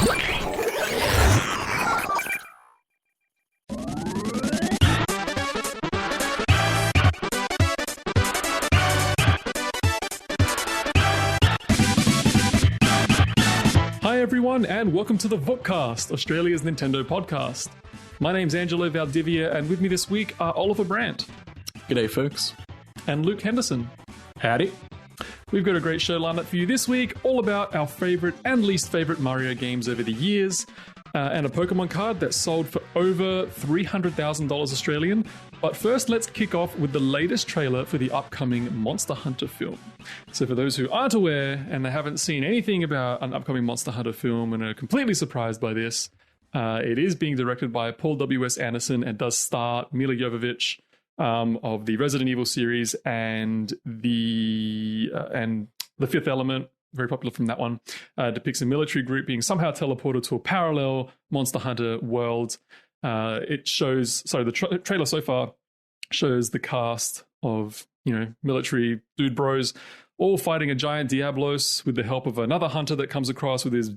Hi everyone, and welcome to the Vookcast, Australia's Nintendo podcast. My name's Angelo Valdivia, and with me this week are Oliver Brandt. G'day, folks. And Luke Henderson. Howdy. We've got a great show lined up for you this week, all about our favourite and least favourite Mario games over the years, and a Pokemon card that sold for over $300,000 Australian. But first, let's kick off with the latest trailer for the upcoming Monster Hunter film. So for those who aren't aware and they haven't seen anything about an upcoming Monster Hunter film and are completely surprised by this, it is being directed by Paul W.S. Anderson and does star Mila Jovovich of the Resident Evil series and the Fifth Element, very popular from that one, depicts a military group being somehow teleported to a parallel Monster Hunter world. The trailer so far shows the cast of, military dude bros all fighting a giant Diablos with the help of another hunter that comes across with his,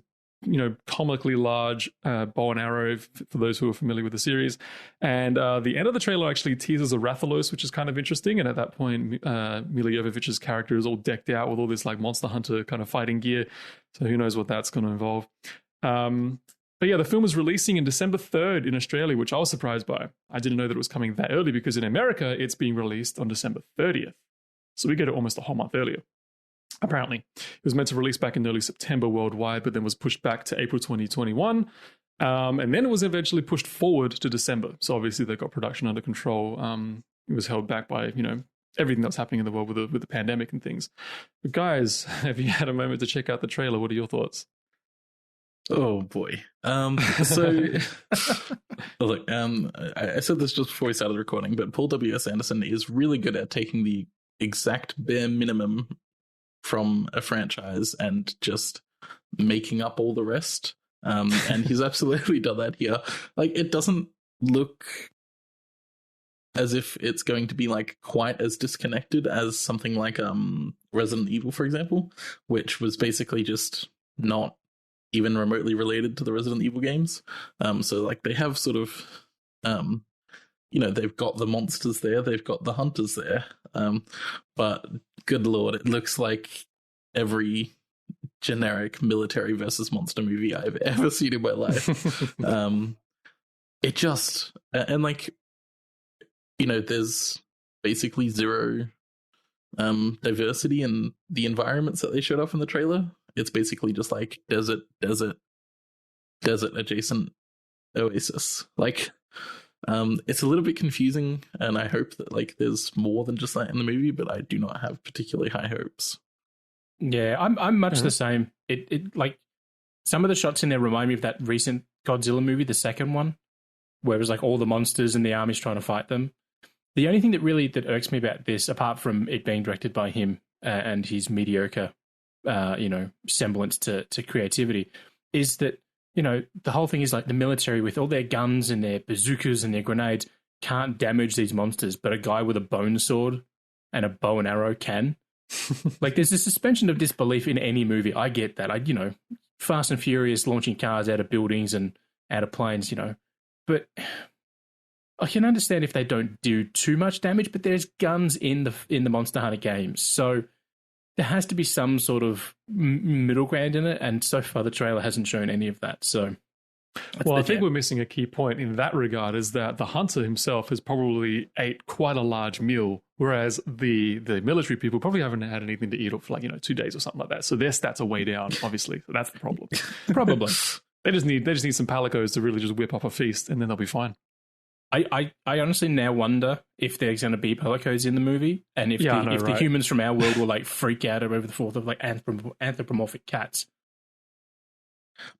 comically large bow and arrow for those who are familiar with the series. And the end of the trailer actually teases a Rathalos, which is kind of interesting. And at that point, Mila Jovovich's character is all decked out with all this like Monster Hunter kind of fighting gear. So who knows what that's going to involve. But yeah, the film is releasing in December 3rd in Australia, which I was surprised by. I didn't know that it was coming that early because in America, it's being released on December 30th. So we get it almost a whole month earlier. Apparently, it was meant to release back in early September worldwide, but then was pushed back to April 2021. And then it was eventually pushed forward to December. So obviously they got production under control. It was held back by, everything that's happening in the world with the pandemic and things. But guys, have you had a moment to check out the trailer? What are your thoughts? Oh boy. I said this just before we started recording, but Paul W.S. Anderson is really good at taking the exact bare minimum from a franchise and just making up all the rest. And he's absolutely done that here. Like, it doesn't look as if it's going to be like quite as disconnected as something like Resident Evil, for example, which was basically just not even remotely related to the Resident Evil games. So like they have sort of, they've got the monsters there, they've got the hunters there. But good Lord, it looks like every generic military versus monster movie I've ever seen in my life. It just, and like, there's basically zero diversity in the environments that they showed off in the trailer. It's basically just like desert adjacent oasis. Like, it's a little bit confusing, and I hope that like there's more than just that in the movie, but I do not have particularly high hopes. Yeah, I'm much the same. It like some of the shots in there remind me of that recent Godzilla movie, the second one, where it was like all the monsters and the army's trying to fight them. The only thing that irks me about this, apart from it being directed by him and his mediocre semblance to creativity, is that, the whole thing is like the military with all their guns and their bazookas and their grenades can't damage these monsters, but a guy with a bone sword and a bow and arrow can. Like, there's a suspension of disbelief in any movie. I get that. Fast and Furious launching cars out of buildings and out of planes, but I can understand if they don't do too much damage, but there's guns in the Monster Hunter games. So there has to be some sort of middle ground in it, and so far the trailer hasn't shown any of that. So, well, I think we're missing a key point in that regard is that the hunter himself has probably ate quite a large meal, whereas the military people probably haven't had anything to eat for 2 days or something like that. So their stats are way down, obviously. So that's the problem. Probably. They just need some palicos to really just whip up a feast, and then they'll be fine. I honestly now wonder if there's going to be palicos in the movie, and if the humans from our world will like freak out over the thought of like anthropomorphic cats.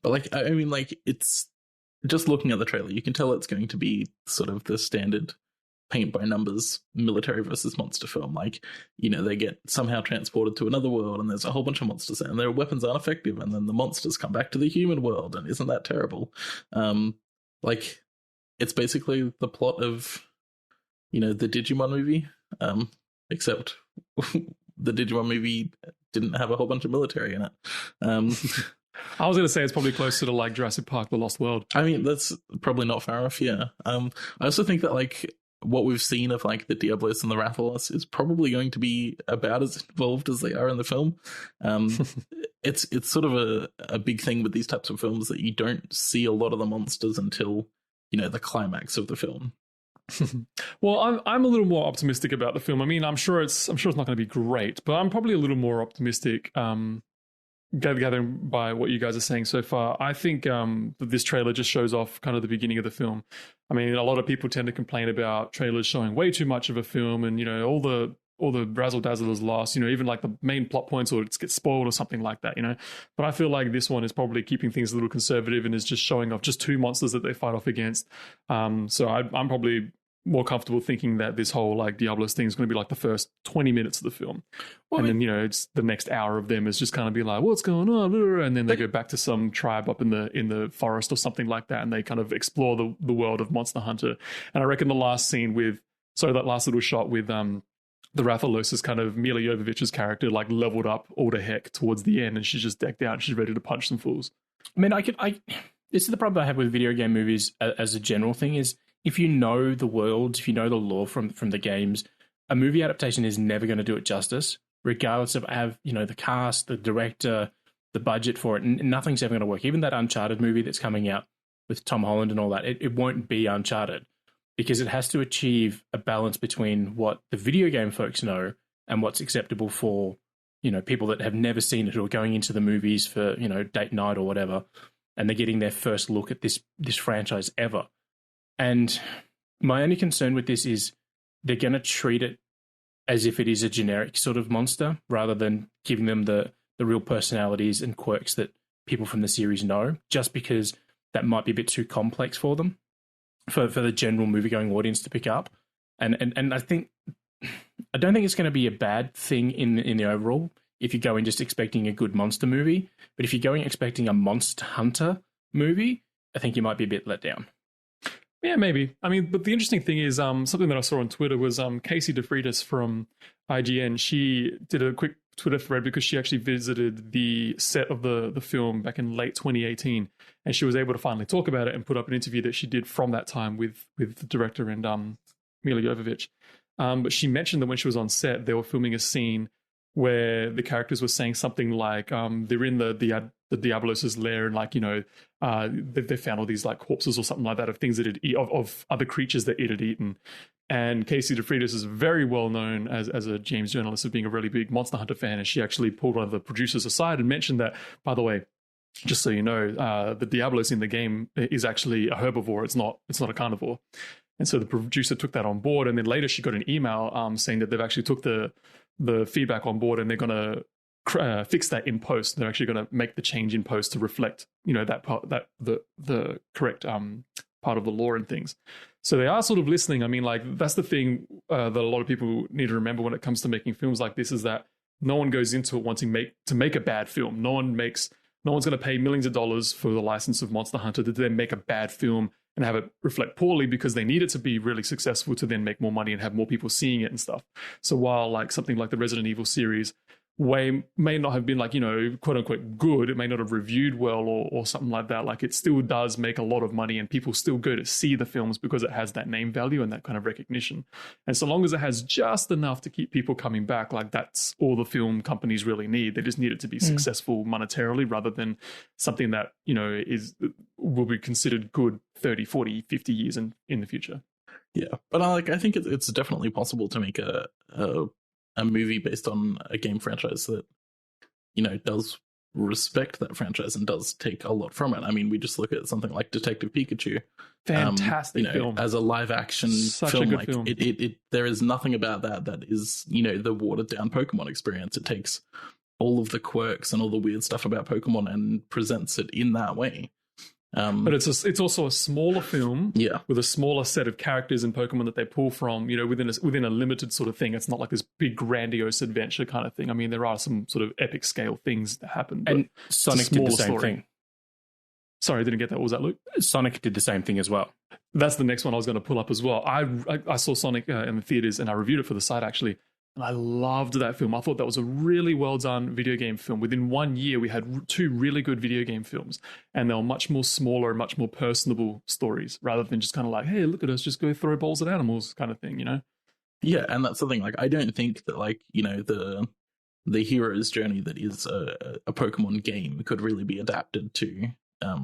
But it's just looking at the trailer, you can tell it's going to be sort of the standard paint by numbers military versus monster film. Like, they get somehow transported to another world and there's a whole bunch of monsters there and their weapons aren't effective, and then the monsters come back to the human world, and isn't that terrible? It's basically the plot of, the Digimon movie, except the Digimon movie didn't have a whole bunch of military in it. I was going to say it's probably closer to like Jurassic Park: The Lost World. I mean, that's probably not far off. Yeah. I also think that like what we've seen of like the Diablos and the Rathalos is probably going to be about as involved as they are in the film. It's sort of a big thing with these types of films that you don't see a lot of the monsters until, you know, the climax of the film. Well, I'm a little more optimistic about the film. I mean, I'm sure it's not going to be great, but I'm probably a little more optimistic. Gathering by what you guys are saying so far, I think that this trailer just shows off kind of the beginning of the film. I mean, a lot of people tend to complain about trailers showing way too much of a film, and you know, all the razzle dazzle is lost. You know, even like the main plot points or it gets spoiled or something like that. You know, but I feel like this one is probably keeping things a little conservative and is just showing off just two monsters that they fight off against. So I'm probably more comfortable thinking that this whole like Diablos thing is going to be like the first 20 minutes of the film. Well, and then, you know, it's the next hour of them is just kind of be like, what's going on? And then they go back to some tribe up in the forest or something like that. And they kind of explore the world of Monster Hunter. And I reckon the last scene that last little shot with the Rathalos is kind of Mila Jovovich's character, like leveled up all to heck towards the end. And she's just decked out and she's ready to punch some fools. I mean, this is the problem I have with video game movies as a general thing is, if you know the world, if you know the lore from the games, a movie adaptation is never going to do it justice, regardless of the cast, the director, the budget for it. And nothing's ever going to work. Even that Uncharted movie that's coming out with Tom Holland and all that, it won't be Uncharted because it has to achieve a balance between what the video game folks know and what's acceptable for, you know, people that have never seen it or going into the movies for, you know, date night or whatever, and they're getting their first look at this franchise ever. And my only concern with this is they're going to treat it as if it is a generic sort of monster rather than giving them the real personalities and quirks that people from the series know, just because that might be a bit too complex for them, for the general movie-going audience to pick up. And I don't think it's going to be a bad thing in the overall if you go in just expecting a good monster movie. But if you're going expecting a Monster Hunter movie, I think you might be a bit let down. Yeah, maybe. I mean, but the interesting thing is something that I saw on Twitter was Casey DeFreitas from IGN. She did a quick Twitter thread because she actually visited the set of the film back in late 2018, and she was able to finally talk about it and put up an interview that she did from that time with the director and Mila Jovovich. But she mentioned that when she was on set, they were filming a scene where the characters were saying something like they're in the Diablos' lair, and like, you know, they found all these like corpses or something like that of things that had of other creatures that it had eaten. And Casey DeFreitas is very well known as a James journalist of being a really big Monster Hunter fan, and she actually pulled one of the producers aside and mentioned that, by the way, just so you know, the Diablos in the game is actually a herbivore. It's not a carnivore. And so the producer took that on board, and then later she got an email saying that they've actually took the feedback on board and they're going to fix that in post. They're actually going to make the change in post to reflect, you know, that part, that the correct part of the lore and things. So they are sort of listening. I mean, like, that's the thing that a lot of people need to remember when it comes to making films like this, is that no one goes into it wanting to make a bad film. No one's going to pay millions of dollars for the license of Monster Hunter to then make a bad film and have it reflect poorly, because they need it to be really successful to then make more money and have more people seeing it and stuff. So while like something like the Resident Evil series may not have been like, you know, quote unquote good, it may not have reviewed well or something like that, like it still does make a lot of money and people still go to see the films because it has that name value and that kind of recognition. And so long as it has just enough to keep people coming back, like that's all the film companies really need. They just need it to be successful monetarily rather than something that, you know, will be considered good 30, 40, 50 years in the future. Yeah, but I think it's definitely possible to make a movie based on a game franchise that, you know, does respect that franchise and does take a lot from it. I mean, we just look at something like Detective Pikachu. Fantastic film. As a live action film, like film. It there is nothing about that is, you know, the watered down Pokemon experience. It takes all of the quirks and all the weird stuff about Pokemon and presents it in that way. But it's also a smaller film, with a smaller set of characters and Pokemon that they pull from, you know, within a limited sort of thing. It's not like this big grandiose adventure kind of thing. I mean, there are some sort of epic scale things that happen. And Sonic did the same thing. Sorry, I didn't get that. What was that, Luke? Sonic did the same thing as well. That's the next one I was going to pull up as well. I saw Sonic in the theaters and I reviewed it for the site actually. And I loved that film. I thought that was a really well done video game film. Within 1 year, we had 2 really good video game films, and they were much more smaller and much more personable stories rather than just kind of like, hey, look at us, just go throw balls at animals kind of thing, you know? Yeah, and that's the thing. Like, I don't think that, like, you know, the hero's journey that is a Pokemon game could really be adapted to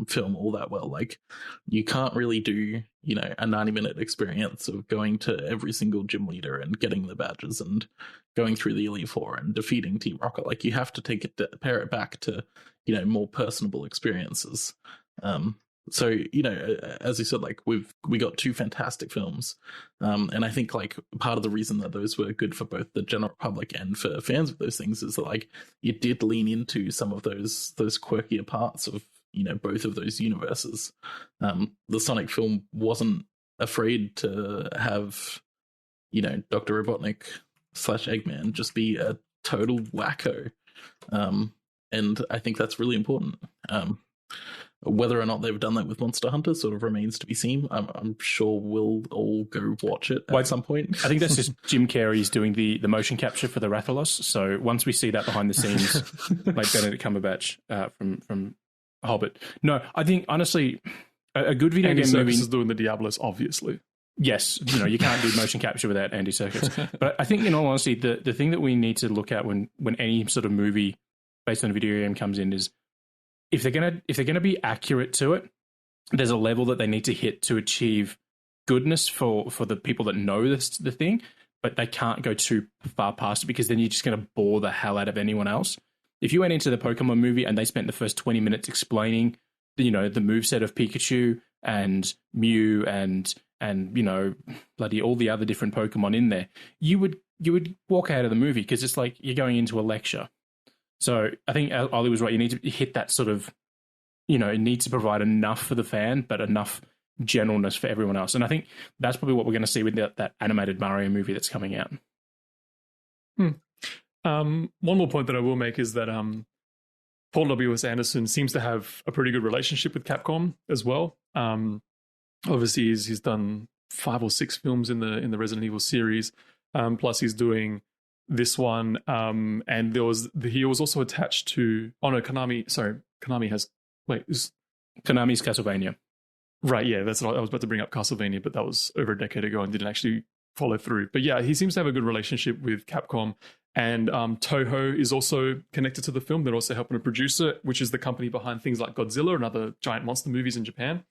film all that well. Like, you can't really do, you know, a 90-minute experience of going to every single gym leader and getting the badges and going through the Elite Four and defeating Team Rocket. Like, you have to pare it back to, you know, more personable experiences. So, you know, as you said, like, we got 2 fantastic films, and I think, like, part of the reason that those were good for both the general public and for fans of those things is that, like, it did lean into some of those quirkier parts of, you know, both of those universes. The Sonic film wasn't afraid to have, you know, Dr. Robotnik / Eggman just be a total wacko, and I think that's really important. Whether or not they've done that with Monster Hunter sort of remains to be seen. I'm sure we'll all go watch it at some point. I think that's just Jim Carrey's doing the motion capture for the Rathalos. So once we see that behind the scenes, like Benedict Cumberbatch from Hobbit. No, I think, honestly, a good video Andy game Serkis movie is doing the Diablos, obviously. Yes, you know, you can't do motion capture without Andy Serkis. But I think, in all honesty, the thing that we need to look at when any sort of movie based on a video game comes in is, if they're gonna be accurate to it, there's a level that they need to hit to achieve goodness for the people that know the thing, but they can't go too far past it, because then you're just going to bore the hell out of anyone else. If you went into the Pokemon movie and they spent the first 20 minutes explaining, you know, the moveset of Pikachu and Mew and you know, bloody all the other different Pokemon in there, you would walk out of the movie, because it's like you're going into a lecture. So I think Ollie was right. You need to hit that sort of, you know, it needs to provide enough for the fan, but enough generalness for everyone else. And I think that's probably what we're going to see with that animated Mario movie that's coming out. One more point that I will make is that Paul W.S. Anderson seems to have a pretty good relationship with Capcom as well. Obviously, he's done 5 or 6 films in the Resident Evil series. Plus, he's doing this one, and he was also attached to Konami's Castlevania. Right, yeah, that's what I was about to bring up, Castlevania, but that was over a decade ago and didn't actually follow through. But yeah, he seems to have a good relationship with Capcom, and Toho is also connected to the film. They're also helping to produce it, which is the company behind things like Godzilla and other giant monster movies in Japan.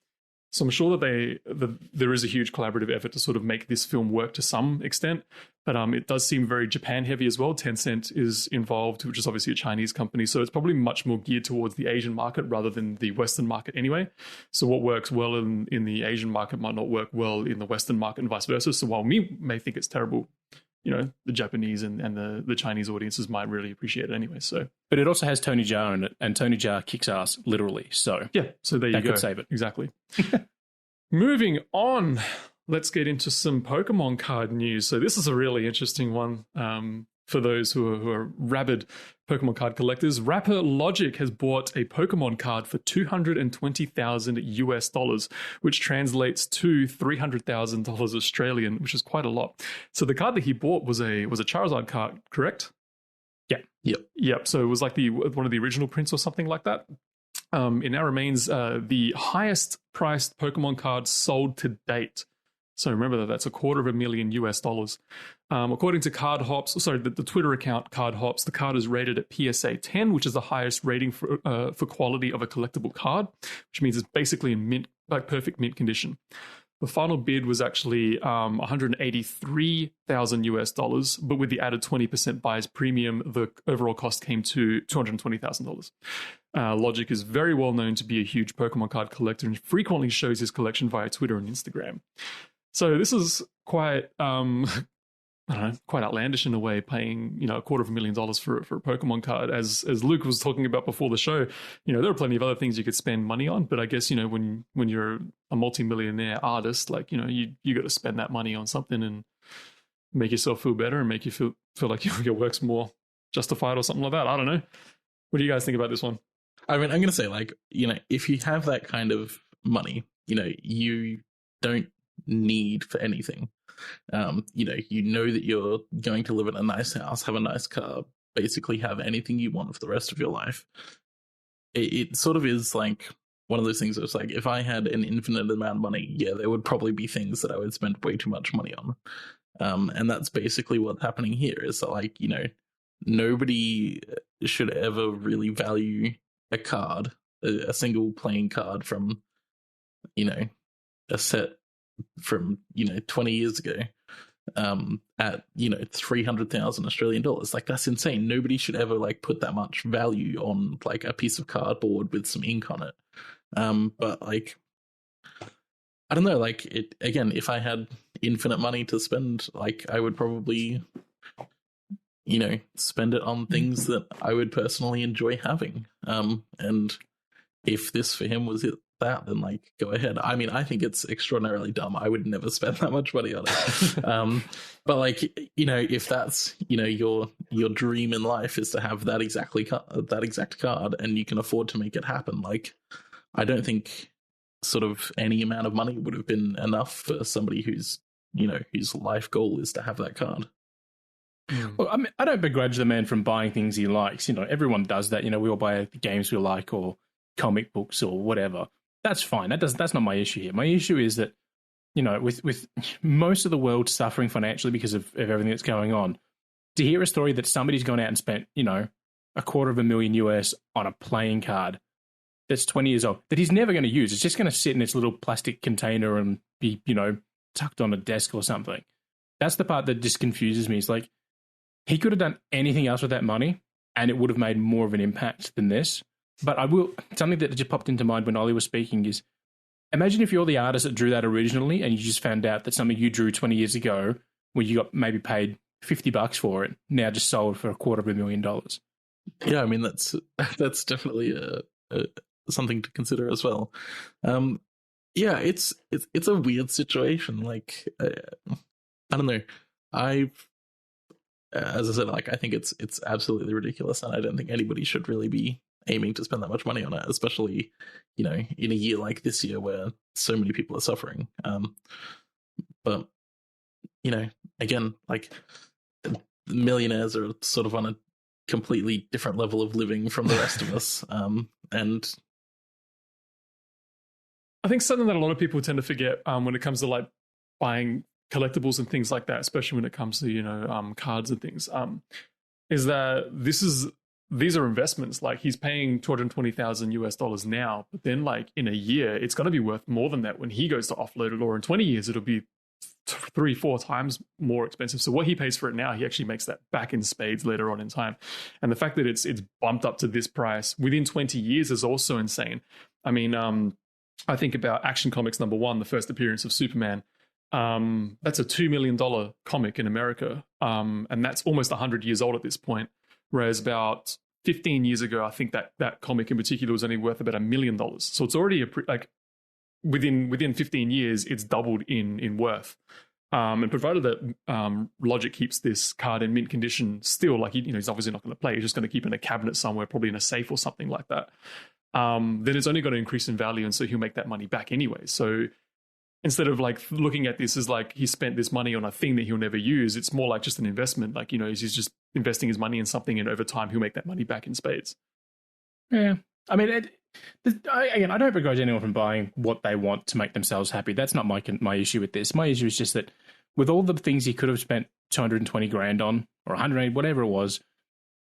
So I'm sure that there is a huge collaborative effort to sort of make this film work to some extent, but it does seem very Japan heavy as well. Tencent is involved, which is obviously a Chinese company, so it's probably much more geared towards the Asian market rather than the Western market anyway. So what works well in the Asian market might not work well in the Western market and vice versa. So while we may think it's terrible, you know, the Japanese and the Chinese audiences might really appreciate it anyway. So, but it also has Tony Jaa in it, and Tony Jaa kicks ass literally. So yeah, so there you go. That could save it. Exactly. Moving on, let's get into some Pokemon card news. So this is a really interesting one for those who are rabid Pokemon card collectors. Rapper Logic has bought a Pokemon card for $220,000 US, which translates to $300,000 Australian, which is quite a lot. So the card that he bought was a Charizard card, correct? Yeah. Yep. So it was like one of the original prints or something like that. It now remains the highest priced Pokemon card sold to date. So remember that's $250,000 US. According to Card Hops, the Twitter account Card Hops, the card is rated at PSA 10, which is the highest rating for quality of a collectible card, which means it's basically in mint, like perfect mint condition. The final bid was actually $183,000 US, but with the added 20% buyer's premium, the overall cost came to $220,000. Logic is very well known to be a huge Pokemon card collector and frequently shows his collection via Twitter and Instagram. So this is quite, quite outlandish in a way, paying $250,000 for a Pokemon card. As Luke was talking about before the show, there are plenty of other things you could spend money on, but I guess when you're a multi-millionaire artist, like you got to spend that money on something and make yourself feel better and make you feel like your work's more justified or something like that. I don't know. What do you guys think about this one? I mean, I'm going to say, if you have that kind of money, you don't need for anything. You know that you're going to live in a nice house, have a nice car, basically have anything you want for the rest of your life. It sort of is like one of those things that's like, if I had an infinite amount of money, yeah, there would probably be things that I would spend way too much money on. And that's basically what's happening here, is that, like, nobody should ever really value a card, a single playing card from, a set from, 20 years ago, at 300,000 Australian dollars. Like, that's insane. Nobody should ever like put that much value on like a piece of cardboard with some ink on it. But like, I don't know, like, it again, if I had infinite money to spend, like, I would probably spend it on things that I would personally enjoy having. And if this for him was that, then like, go ahead. I mean, I think it's extraordinarily dumb. I would never spend that much money on it. But like, if that's your dream in life is to have that exact card, and you can afford to make it happen, like, I don't think sort of any amount of money would have been enough for somebody whose life goal is to have that card. Well, I mean, I don't begrudge the man from buying things he likes. Everyone does that. We all buy the games we like, or comic books, or whatever. That's fine. That's not my issue here. My issue is that, with most of the world suffering financially because of everything that's going on, to hear a story that somebody's gone out and spent, $250,000 US on a playing card that's 20 years old, that he's never going to use. It's just going to sit in its little plastic container and be, tucked on a desk or something. That's the part that just confuses me. It's like, he could have done anything else with that money, and it would have made more of an impact than this. But something that just popped into mind when Ollie was speaking is, imagine if you're the artist that drew that originally, and you just found out that something you drew 20 years ago, where you got maybe paid $50 for it, now just sold for $250,000. Yeah, I mean, that's definitely something to consider as well. Yeah, it's a weird situation. Like, I don't know. As I said, like, I think it's absolutely ridiculous, and I don't think anybody should really be aiming to spend that much money on it, especially, in a year like this year where so many people are suffering. But, again, like, millionaires are sort of on a completely different level of living from the rest of us. And I think something that a lot of people tend to forget when it comes to like buying collectibles and things like that, especially when it comes to cards and things, is that these are investments. Like, he's paying $220,000 US now, but then like in a year it's going to be worth more than that when he goes to offload it, or in 20 years it'll be 3-4 times more expensive. So what he pays for it now, he actually makes that back in spades later on in time. And the fact that it's bumped up to this price within 20 years is also insane. I mean, I think about Action Comics #1, the first appearance of Superman. That's a $2 million comic in America, and that's almost 100 years old at this point. Whereas about 15 years ago, I think that comic in particular was only worth about $1 million. So it's already within 15 years, it's doubled in worth. And provided that Logic keeps this card in mint condition still, like, he's obviously not going to play. He's just going to keep it in a cabinet somewhere, probably in a safe or something like that. Then it's only going to increase in value, and so he'll make that money back anyway. So instead of like looking at this as like he spent this money on a thing that he'll never use, it's more like just an investment. Like, he's just investing his money in something, and over time he'll make that money back in spades. Yeah. I mean, I don't begrudge anyone from buying what they want to make themselves happy. That's not my issue with this. My issue is just that with all the things he could have spent $220,000 on, or 180, whatever it was,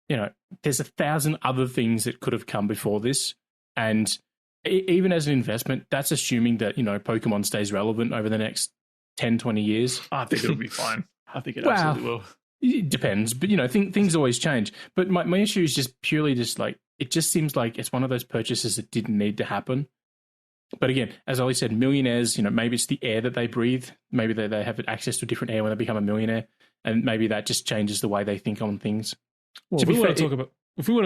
there's 1,000 other things that could have come before this. And even as an investment, that's assuming that, Pokemon stays relevant over the next 10, 20 years. I think it'll be fine. I think it absolutely will. It depends, but, things always change. But my issue is just purely just like, it just seems like it's one of those purchases that didn't need to happen. But again, as Ollie said, millionaires, maybe it's the air that they breathe. Maybe they have access to different air when they become a millionaire. And maybe that just changes the way they think on things. Well, if we want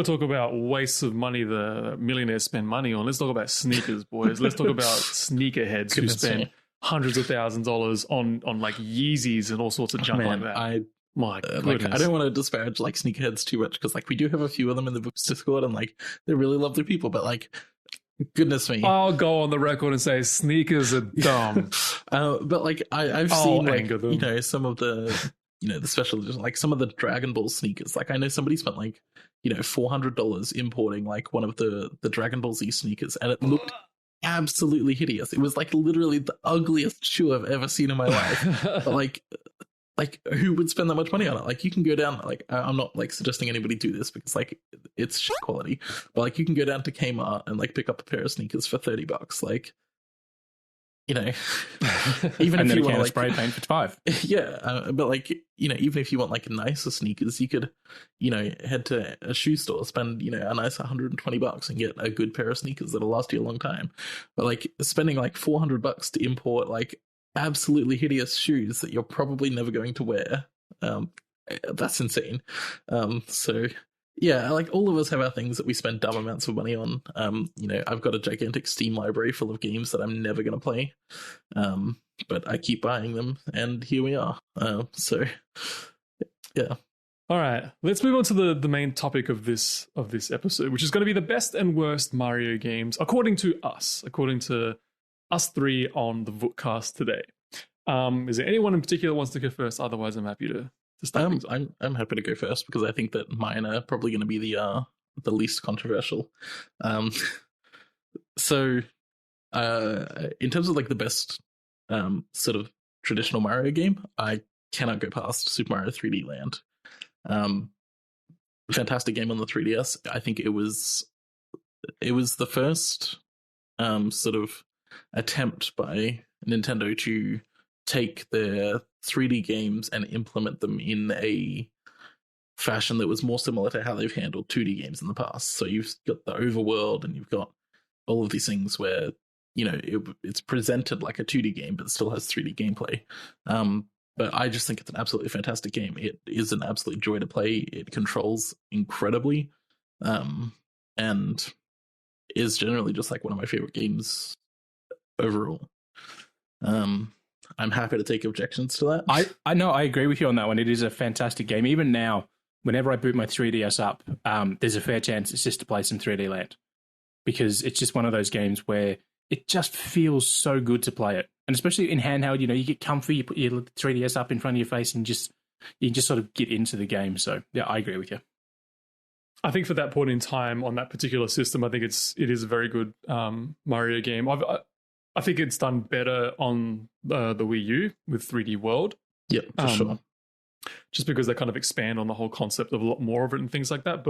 to talk about wastes of money the millionaires spend money on, let's talk about sneakers, boys. Let's talk about sneakerheads who spend hundreds of thousands of dollars on like Yeezys and all sorts of junk like that. My goodness. I don't want to disparage like sneakerheads too much, because like we do have a few of them in the Vookcast Discord, and like they're really lovely people, but like Goodness me. I'll go on the record and say sneakers are dumb. But like I've I'll seen like anger them. some of the the special edition, like some of the Dragon Ball sneakers. Like I know somebody spent like $400 importing like one of the Dragon Ball Z sneakers, and it looked absolutely hideous. It was like literally the ugliest shoe I've ever seen in my life. But like who would spend that much money on it? Like you can go down, like I'm not like suggesting anybody do this because like it's shit quality, but like you can go down to Kmart and like pick up a pair of sneakers for $30. Like even and if then you a can want of like spray paint for $5. yeah, but like even if you want like nicer sneakers, you could head to a shoe store, spend a nice $120 and get a good pair of sneakers that'll last you a long time. But like spending like $400 to import like absolutely hideous shoes that you're probably never going to wear, that's insane. So yeah, like all of us have our things that we spend dumb amounts of money on. I've got a gigantic Steam library full of games that I'm never going to play, but I keep buying them, and here we are. So yeah. All right, let's move on to the main topic of this episode, which is going to be the best and worst Mario games according to us three on the Vookcast today. Is there anyone in particular who wants to go first? Otherwise, I'm happy to start things off. I'm happy to go first because I think that mine are probably going to be the least controversial. So in terms of like the best sort of traditional Mario game, I cannot go past Super Mario 3D Land. Fantastic game on the 3DS. I think it was the first sort of attempt by Nintendo to take their 3D games and implement them in a fashion that was more similar to how they've handled 2D games in the past. So you've got the overworld and you've got all of these things where it's presented like a 2D game but it still has 3D gameplay. But I just think it's an absolutely fantastic game. It is an absolute joy to play. It controls incredibly, and is generally just like one of my favorite games overall. I'm happy to take objections to that. I know, I agree with you on that one. It is a fantastic game. Even now, whenever I boot my 3DS up, there's a fair chance it's just to play some 3D Land, because it's just one of those games where it just feels so good to play it. And especially in handheld, you get comfy, you put your 3DS up in front of your face and you just sort of get into the game. So yeah, I agree with you. I think for that point in time on that particular system, I think it is a very good Mario game. I think it's done better on the Wii U with 3D World. Yeah, for sure. Just because they kind of expand on the whole concept of a lot more of it and things like that.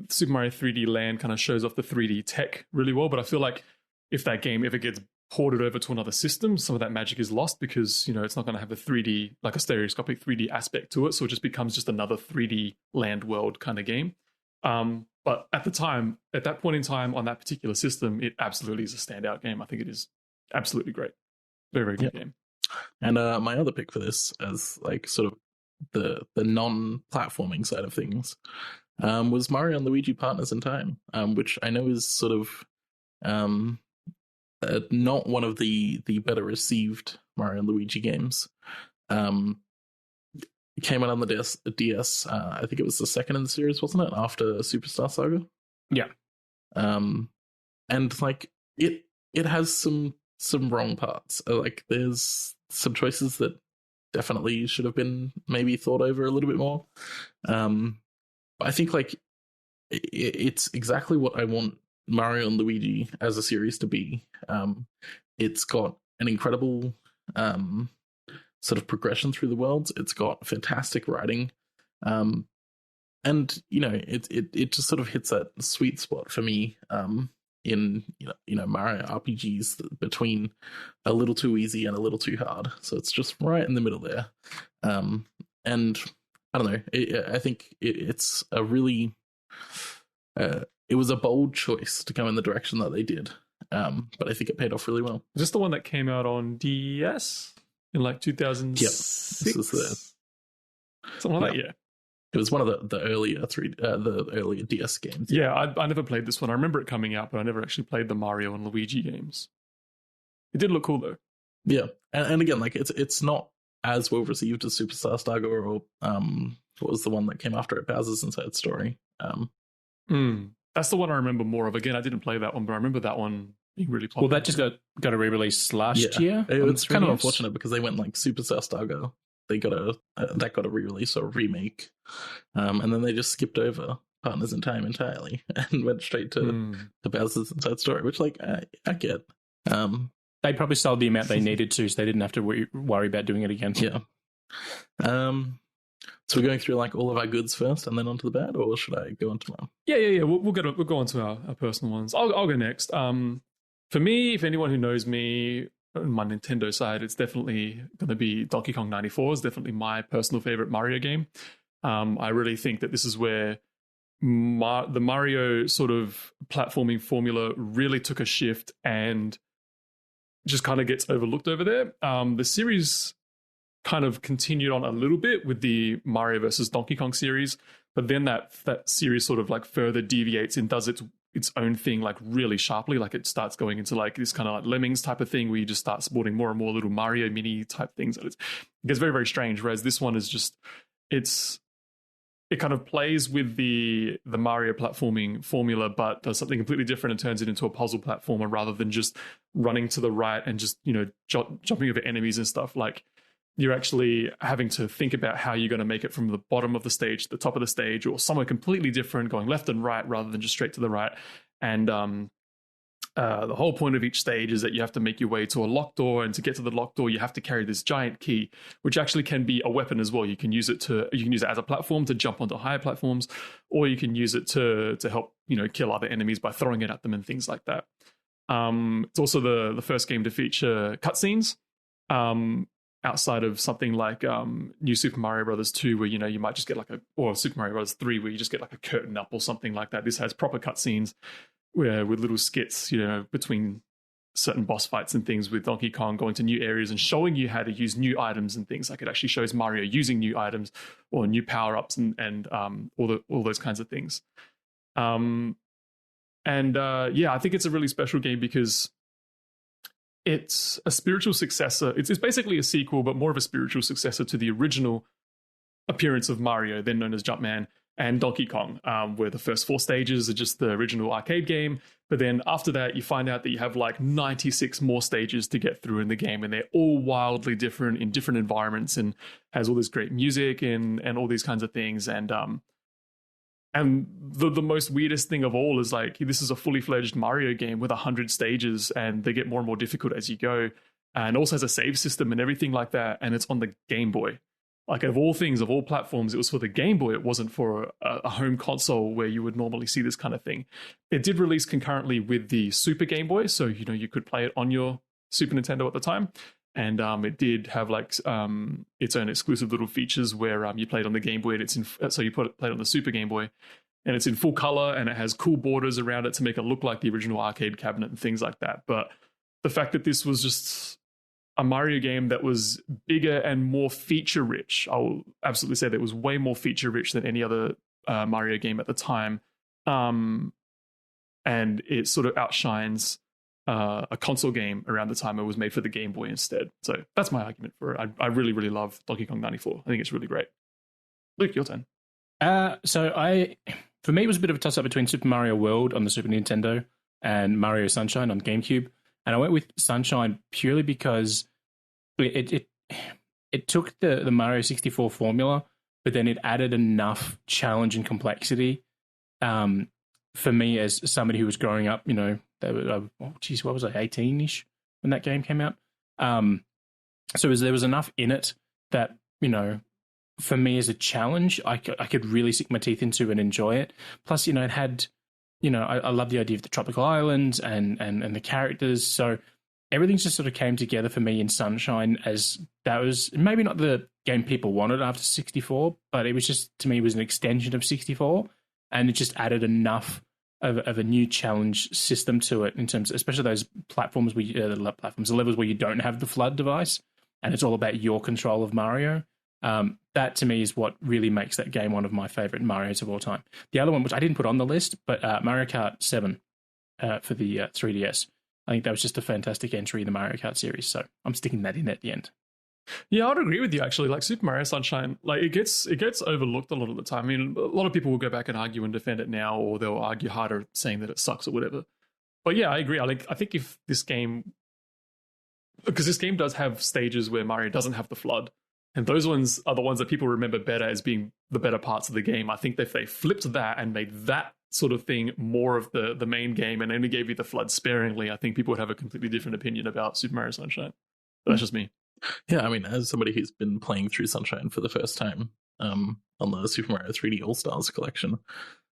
Super Mario 3D Land kind of shows off the 3D tech really well. But I feel like if that game ever gets ported over to another system, some of that magic is lost because it's not going to have a 3D, like a stereoscopic 3D aspect to it. So it just becomes just another 3D land world kind of game. But at that point in time on that particular system, it absolutely is a standout game. I think it is absolutely great. Very, very good game. And my other pick for this, as like sort of the non-platforming side of things, was Mario and Luigi Partners in Time, which I know is sort of not one of the better received Mario and Luigi games. It came out on the DS. I think it was the second in the series, wasn't it? After Superstar Saga. Yeah. And like it has some wrong parts. Like there's some choices that definitely should have been maybe thought over a little bit more. But I think like it's exactly what I want Mario and Luigi as a series to be. It's got an incredible sort of progression through the worlds. It's got fantastic writing, and it just sort of hits that sweet spot for me in Mario RPGs between a little too easy and a little too hard. So it's just right in the middle there, and I don't know. I think it's a really it was a bold choice to go in the direction that they did, but I think it paid off really well. Is this the one that came out on DS in like 2006? Yep, this is something like that. Yeah, it was one of the earlier earlier DS games. Yeah, I never played this one. I remember it coming out, but I never actually played the Mario and Luigi games. It did look cool though. Yeah, and again, like it's not as well received as Superstar Saga or what was the one that came after it, Bowser's Inside Story. That's the one I remember more of. Again, I didn't play that one, but I remember that one being really popular. Well, that just got a re-release last year. It's kind of unfortunate because they went like Superstar Stargo. They got a re-release or a remake, and then they just skipped over Partners in Time entirely and went straight to Bowser's Inside Story, which like I get. They probably sold the amount they needed to, so they didn't have to worry about doing it again. Yeah. So we're going through like all of our goods first, and then onto the bad, or should I go on to mine? Yeah. We'll go on to our personal ones. I'll go next. For me, if anyone who knows me on my Nintendo side, it's definitely going to be Donkey Kong 94. It's definitely my personal favorite Mario game. I really think that this is where the Mario sort of platforming formula really took a shift and just kind of gets overlooked over there. The series kind of continued on a little bit with the Mario versus Donkey Kong series, but then that series sort of like further deviates and does its own thing like really sharply. Like it starts going into like this kind of like Lemmings type of thing where you just start sporting more and more little Mario mini type things. It gets very, very strange. Whereas this one is just, it kind of plays with the Mario platforming formula, but does something completely different and turns it into a puzzle platformer rather than just running to the right and just, jumping over enemies and stuff. Like you're actually having to think about how you're going to make it from the bottom of the stage to the top of the stage or somewhere completely different, going left and right rather than just straight to the right. And the whole point of each stage is that you have to make your way to a locked door, and to get to the locked door, you have to carry this giant key, which actually can be a weapon as well. You can use it as a platform to jump onto higher platforms, or you can use it to help kill other enemies by throwing it at them and things like that. It's also the first game to feature cutscenes. Outside of something like New Super Mario Brothers 2, where you might just get or Super Mario Brothers 3, where you just get like a curtain up or something like that. This has proper cutscenes with little skits, between certain boss fights and things, with Donkey Kong going to new areas and showing you how to use new items and things. Like it actually shows Mario using new items or new power ups and all those kinds of things. I think it's a really special game because it's a spiritual successor. It's basically a sequel, but more of a spiritual successor to the original appearance of Mario, then known as Jumpman, and Donkey Kong, where the first 4 stages are just the original arcade game. But then after that, you find out that you have like 96 more stages to get through in the game, and they're all wildly different in different environments, and has all this great music and all these kinds of things. And the most weirdest thing of all is like, this is a fully fledged Mario game with 100 stages, and they get more and more difficult as you go, and also has a save system and everything like that. And it's on the Game Boy. Like of all things, of all platforms, it was for the Game Boy. It wasn't for a home console where you would normally see this kind of thing. It did release concurrently with the Super Game Boy, so you could play it on your Super Nintendo at the time. And it did have like its own exclusive little features where you played on the Game Boy, and played on the Super Game Boy, and it's in full color, and it has cool borders around it to make it look like the original arcade cabinet and things like that. But the fact that this was just a Mario game that was bigger and more feature rich, I'll absolutely say that it was way more feature rich than any other Mario game at the time, and it sort of outshines a console game around the time. It was made for the Game Boy instead. So that's my argument for it. I really, really love Donkey Kong 94. I think it's really great. Luke, your turn. For me, it was a bit of a toss-up between Super Mario World on the Super Nintendo and Mario Sunshine on GameCube. And I went with Sunshine purely because it took the Mario 64 formula, but then it added enough challenge and complexity for me as somebody who was growing up, what was I, 18-ish when that game came out? So there was enough in it that, for me as a challenge, I could really sink my teeth into and enjoy it. Plus, it had, I love the idea of the tropical islands and the characters. So everything just sort of came together for me in Sunshine, as that was maybe not the game people wanted after 64, but it was just, to me, it was an extension of 64, and it just added enough of a new challenge system to it in terms, especially those platforms where the levels where you don't have the flood device, and it's all about your control of Mario. That to me is what really makes that game one of my favorite Marios of all time. The other one, which I didn't put on the list, but Mario Kart 7 for the 3DS. I think that was just a fantastic entry in the Mario Kart series, so I'm sticking that in at the end. Yeah, I'd agree with you actually. Like Super Mario Sunshine, like it gets overlooked a lot of the time. I mean, a lot of people will go back and argue and defend it now, or they'll argue harder saying that it sucks or whatever. But yeah, I agree. I think if this game, because this game does have stages where Mario doesn't have the flood, and those ones are the ones that people remember better as being the better parts of the game. I think that if they flipped that and made that sort of thing more of the main game and only gave you the flood sparingly, I think people would have a completely different opinion about Super Mario Sunshine. But that's just me. Yeah, I mean, as somebody who's been playing through Sunshine for the first time on the Super Mario 3D All Stars collection,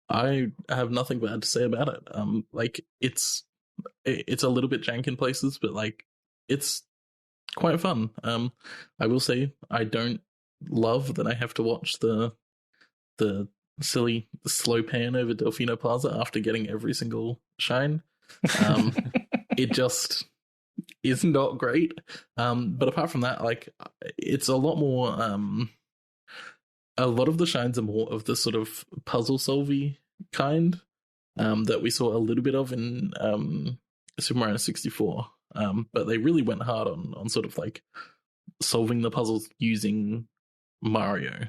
I have nothing bad to say about it. Like it's a little bit jank in places, but like it's quite fun. I will say I don't love that I have to watch the silly slow pan over Delfino Plaza after getting every single shine. It just is not great. But apart from that, like it's a lot more. A lot of the shines are more of the sort of puzzle solvy kind that we saw a little bit of in Super Mario 64. But they really went hard on sort of like solving the puzzles using Mario.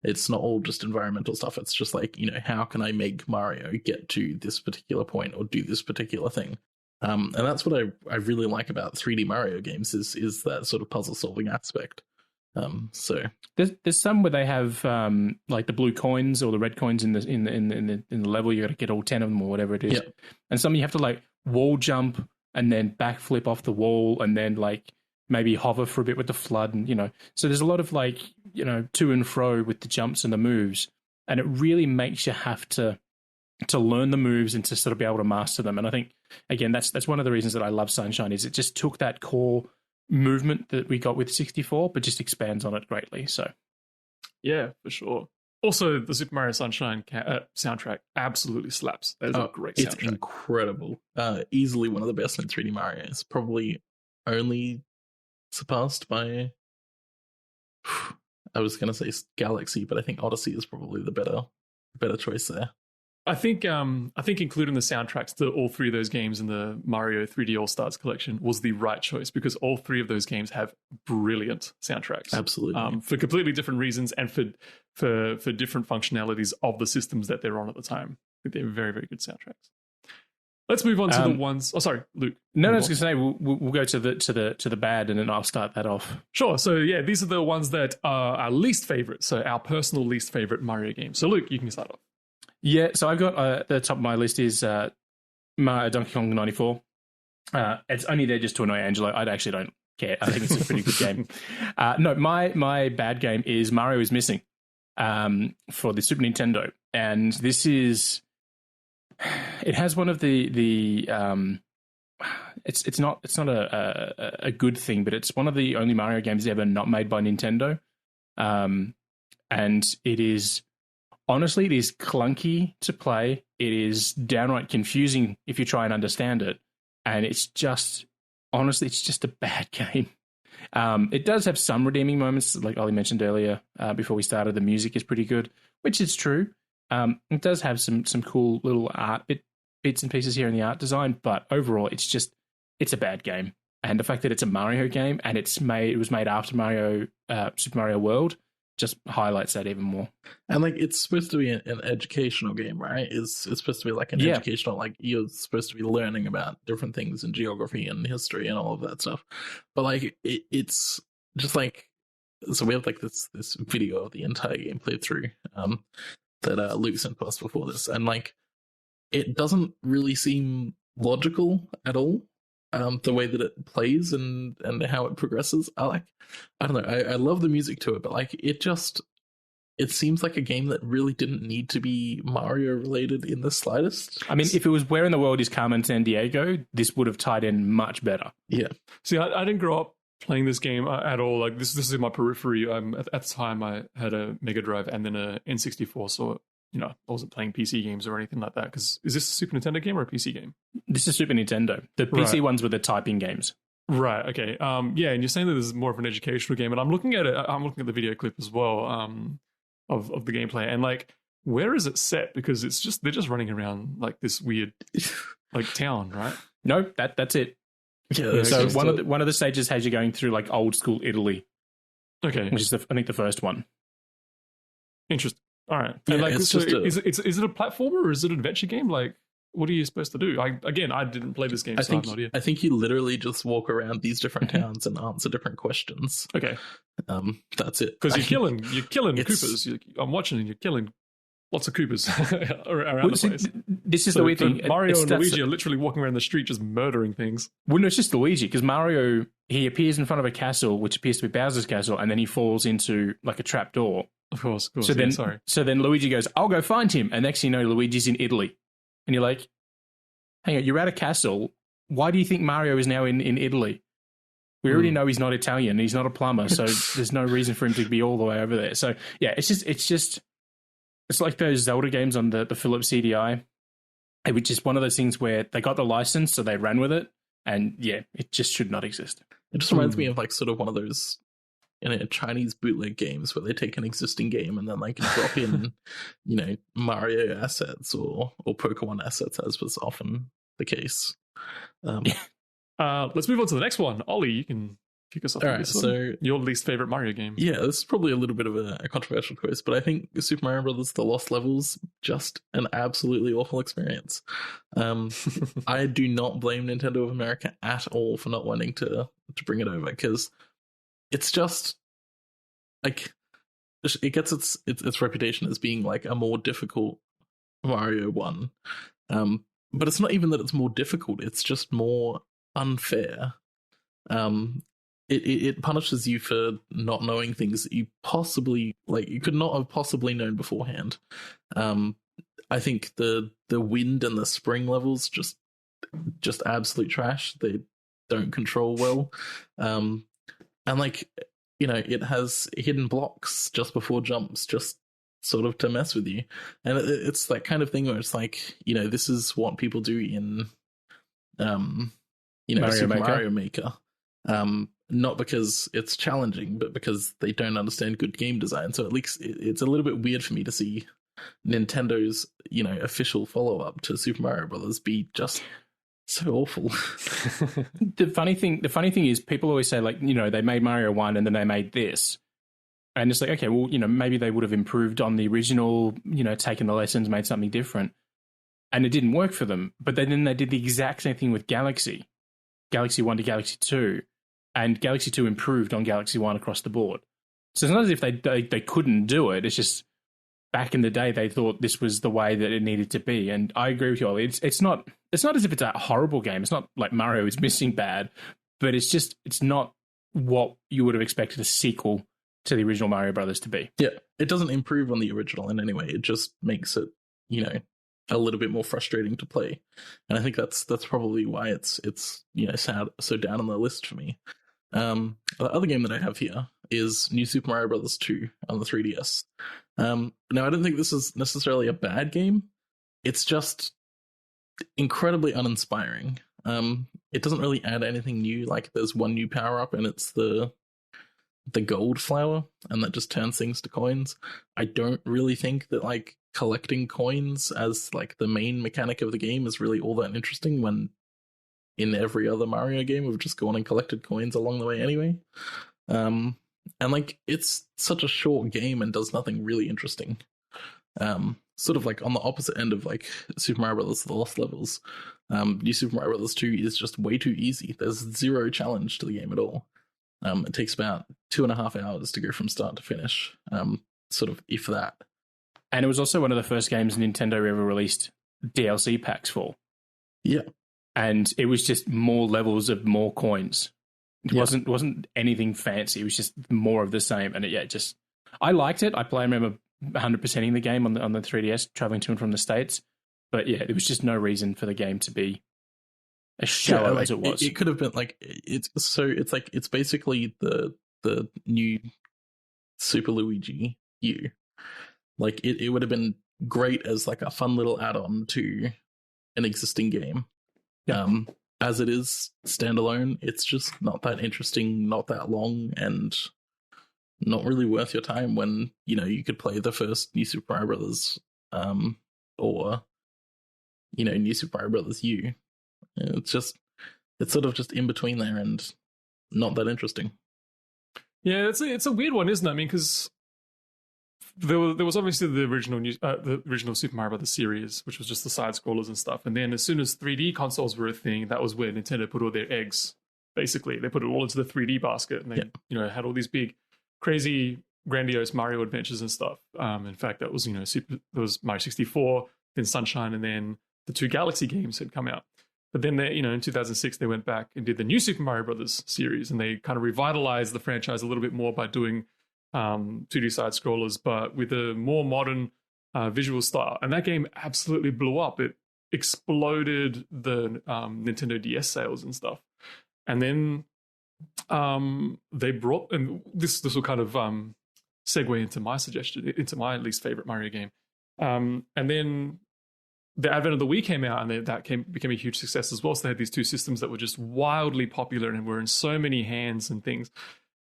It's not all just environmental stuff. It's just like, you know, how can I make Mario get to this particular point or do this particular thing? And that's what I really like about 3D Mario games is that sort of puzzle solving aspect. So there's some where they have like the blue coins or the red coins in the level. You got to get all 10 of them or whatever it is. Yep. And some you have to like wall jump and then backflip off the wall and then like maybe hover for a bit with the flood, and you know. So there's a lot of like, you know, to and fro with the jumps and the moves, and it really makes you have to learn the moves and to sort of be able to master them. And I think again that's one of the reasons that I love Sunshine is it just took that core movement that we got with 64 but just expands on it greatly. So yeah, for sure. Also, the Super Mario Sunshine soundtrack absolutely slaps. That is a great soundtrack. It's incredible. Easily one of the best in 3D Mario. It's probably only surpassed by, I was going to say Galaxy, but I think Odyssey is probably the better choice there. I think including the soundtracks to all three of those games in the Mario 3D All Stars collection was the right choice because all three of those games have brilliant soundtracks. Absolutely. For completely different reasons and for different functionalities of the systems that they're on at the time. I think they're very, very good soundtracks. Let's move on to the ones. Oh, sorry, Luke. No, I was going to say we'll go to the bad, and then I'll start that off. Sure. So yeah, these are the ones that are our least favorite. So our personal least favorite Mario game. So Luke, you can start off. Yeah. So I've got at the top of my list is Donkey Kong 94. It's only there just to annoy Angelo. I actually don't care. I think it's a pretty good game. No, my bad game is Mario is Missing for the Super Nintendo, and this is. It has one of the it's not a good thing, but it's one of the only Mario games ever not made by Nintendo, and it is honestly it is clunky to play. It is downright confusing if you try and understand it, and it's just honestly it's just a bad game. It does have some redeeming moments, like Ollie mentioned earlier before we started. The music is pretty good, which is true. It does have some cool little art bits and pieces here in the art design, but overall, it's a bad game. And the fact that it's a Mario game and it was made after Super Mario World just highlights that even more. And like it's supposed to be an educational game, right? It's supposed to be like an educational, like you're supposed to be learning about different things in geography and history and all of that stuff. But like it's just like so we have like this video of the entire game played through. That Luke sent to us before this, and like it doesn't really seem logical at all. The way that it plays and how it progresses, I don't know. I love the music to it, but like it seems like a game that really didn't need to be Mario related in the slightest. I mean, if it was Where in the World is Carmen Sandiego, this would have tied in much better. Yeah. See, I didn't grow up playing this game at all. Like this is in my periphery. At the time I had a Mega Drive and then a N64, so you know I wasn't playing PC games or anything like that. Because is this a Super Nintendo game or a PC game? This is Super Nintendo. The PC ones were the typing games. Right. Okay. Yeah, and you're saying that this is more of an educational game, and I'm looking at it. I'm looking at the video clip as well of the gameplay, and like where is it set? Because they're just running around like this weird like town, right? No, that's it. Yeah, So just one of the stages has you going through like old school Italy, Okay, which is I think the first one. interesting. All right. Yeah, And like, it's so just a- is it a platformer or is it an adventure game? Like, what are you supposed to do? I didn't play this game, so I have no idea. I think you literally just walk around these different towns and answer different questions. Okay, That's it. because you're killing It's- Koopas. I'm watching and you're killing lots of Koopas around Well, the see, place. this is So the weird thing. Mario and That's- Luigi are literally walking around the street just murdering things. Well, no, it's just Luigi, because Mario, he appears in front of a castle, which appears to be Bowser's castle, and then he falls into like a trap door. Of course. So then, sorry. so then Luigi goes, "I'll go find him," and next thing you know, Luigi's in Italy, and you're like, "Hang on, you're at a castle. Why do you think Mario is now in Italy? We already know he's not Italian. He's not a plumber, so there's no reason for him to be all the way over there." So yeah, it's like those Zelda games on the Philips CDI, which is one of those things where they got the license, so they ran with it, and yeah, it just should not exist. It just reminds me of like sort of one of those Chinese bootleg games where they take an existing game and then like drop in, Mario assets or Pokemon assets, as was often the case. Let's move on to the next one. Ollie, you can kick us off. All with right, this one. so Your least favorite Mario game. yeah, this is probably a little bit of a controversial choice, but I think Super Mario Brothers: The Lost Levels just an absolutely awful experience. I do not blame Nintendo of America at all for not wanting to bring it over, because it's just like it gets its reputation as being like a more difficult Mario one. But it's not even that it's more difficult; it's just more unfair. It punishes you for not knowing things that you possibly you could not have possibly known beforehand. I think the wind and the spring levels just absolute trash. They don't control well, and it has hidden blocks just before jumps, just sort of to mess with you. And it's that kind of thing where it's like, this is what people do in Mario Maker. Not because it's challenging, but because they don't understand good game design. So at least it's a little bit weird for me to see Nintendo's official follow-up to Super Mario Brothers be just so awful. The funny thing is, people always say they made Mario 1 and then they made this, and it's like, okay, well, maybe they would have improved on the original, taken the lessons, made something different, and it didn't work for them. But then they did the exact same thing with Galaxy 1 to Galaxy 2, and Galaxy 2 improved on Galaxy 1 across the board. So it's not as if they couldn't do it. It's just back in the day they thought this was the way that it needed to be. And I agree with you, Ollie. It's not as if it's a horrible game. It's not like Mario is missing bad, but it's not what you would have expected a sequel to the original Mario Brothers to be. Yeah, it doesn't improve on the original in any way. It just makes it, a little bit more frustrating to play. And I think that's probably why it's sad, so down on the list for me. The other game that I have here is New Super Mario Bros. 2 on the 3DS. Now, I don't think this is necessarily a bad game. It's just incredibly uninspiring. It doesn't really add anything new. Like, there's one new power-up, and it's the gold flower, and that just turns things to coins. I don't really think that, collecting coins as, the main mechanic of the game is really all that interesting, when in every other Mario game, we've just gone and collected coins along the way anyway. And it's such a short game and does nothing really interesting. Sort of on the opposite end of Super Mario Bros. The Lost Levels. New Super Mario Bros. 2 is just way too easy. There's zero challenge to the game at all. It takes about 2.5 hours to go from start to finish. Sort of, if that. And it was also one of the first games Nintendo ever released DLC packs for. Yeah. And it was just more levels of more coins. It wasn't anything fancy. It was just more of the same. And I liked it. I remember 100%ing the game on the 3DS, traveling to and from the States. But yeah, there was just no reason for the game to be as shallow as it was. It could have been it's basically the new Super Luigi U. It would have been great as a fun little add-on to an existing game. Yeah. As it is standalone, it's just not that interesting, not that long, and not really worth your time when, you could play the first New Super Mario Brothers, or, New Super Mario Brothers U. It's just, it's sort of just in between there and not that interesting. Yeah, it's a weird one, isn't it? I mean, because there was obviously the original Super Mario Brothers series, which was just the side scrollers and stuff. And then as soon as 3D consoles were a thing, that was where Nintendo put all their eggs. Basically, they put it all into the 3D basket, and they had all these big, crazy, grandiose Mario adventures and stuff. In fact, that was there was Mario 64, then Sunshine, and then the 2 Galaxy games had come out. But then they, in 2006, they went back and did the new Super Mario Brothers series, and they kind of revitalized the franchise a little bit more by doing 2D side scrollers, but with a more modern visual style. And that game absolutely blew up. It exploded the Nintendo DS sales and stuff. And then they brought, and this will kind of segue into my suggestion, into my least favorite Mario game. And then the advent of the Wii came out, and that became a huge success as well. So they had these 2 systems that were just wildly popular and were in so many hands and things.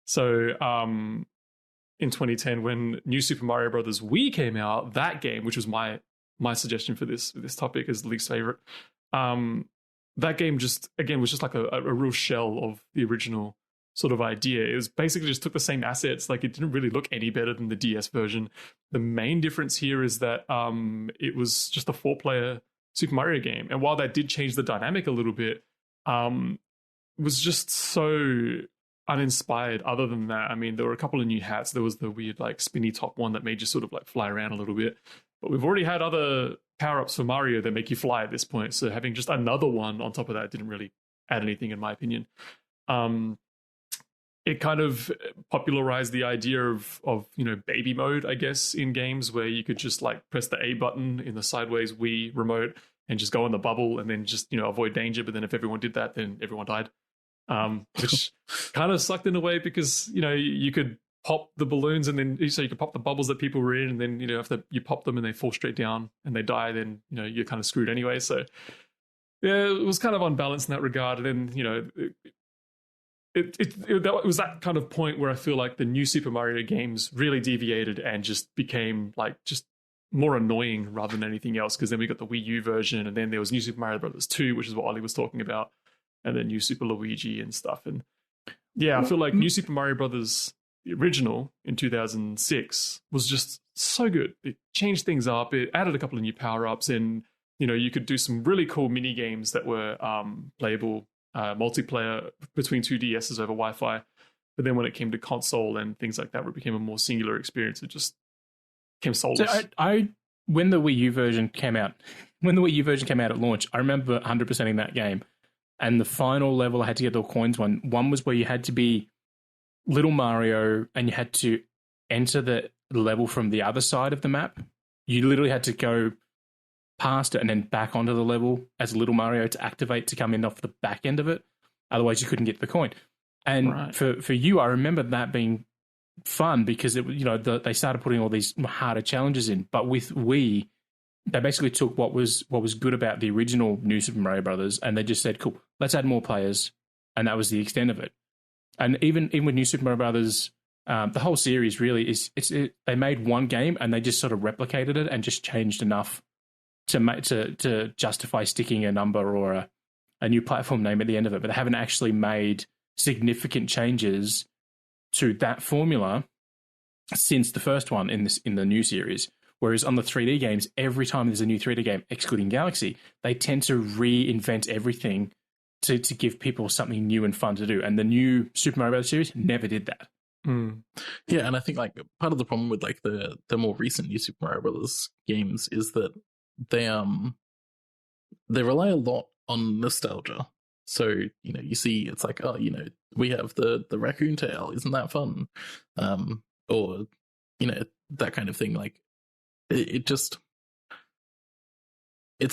So in 2010, when New Super Mario Brothers Wii came out, that game, which was my suggestion for this topic as the least favorite, that game just was just like a real shell of the original sort of idea. It was basically just took the same assets. Like, it didn't really look any better than the DS version. The main difference here is that it was just a 4-player Super Mario game. And while that did change the dynamic a little bit, it was just so uninspired. Other than that, I mean, there were a couple of new hats. There was the weird, like, spinny top one that made you sort of like fly around a little bit. But we've already had other power-ups for Mario that make you fly at this point. So having just another one on top of that didn't really add anything, in my opinion. It kind of popularized the idea of baby mode, I guess, in games, where you could just like press the A button in the sideways Wii remote and just go in the bubble and then just avoid danger. But then if everyone did that, then everyone died, which kind of sucked in a way, because you could pop the balloons and then so you could pop the bubbles that people were in, and then if you pop them and they fall straight down and they die, then you're kind of screwed anyway. So yeah, it was kind of unbalanced in that regard. And then it was that kind of point where I feel like the new Super Mario games really deviated and just became like just more annoying rather than anything else. Because then we got the Wii U version, and then there was New Super Mario Brothers 2, which is what Ollie was talking about, and then New Super Luigi and stuff. And yeah, I feel like New Super Mario Brothers, the original in 2006, was just so good. It changed things up. It added a couple of new power-ups, and you could do some really cool mini games that were playable multiplayer between 2 DSs over Wi-Fi. But then when it came to console and things like that, where it became a more singular experience, it just became soulless. So when the Wii U version came out at launch, I remember 100%ing that game. And the final level I had to get the coins one was where you had to be Little Mario and you had to enter the level from the other side of the map. You literally had to go past it and then back onto the level as Little Mario to activate to come in off the back end of it. Otherwise, you couldn't get the coin. And Right. for you, I remember that being fun because they started putting all these harder challenges in. But with Wii, they basically took what was good about the original New Super Mario Brothers, and they just said, "Cool, let's add more players," and that was the extent of it. And even with New Super Mario Brothers, the whole series really they made one game and they just sort of replicated it and just changed enough to justify sticking a number or a new platform name at the end of it, but they haven't actually made significant changes to that formula since the first one in the new series. Whereas on the 3D games, every time there's a new 3D game, excluding Galaxy, they tend to reinvent everything to give people something new and fun to do. And the new Super Mario Bros. Series never did that. Mm. Yeah, and I think like part of the problem with like the more recent New Super Mario Brothers games is that they rely a lot on nostalgia. So you see, it's like, oh, we have the raccoon tail, isn't that fun? Or that kind of thing. Like it's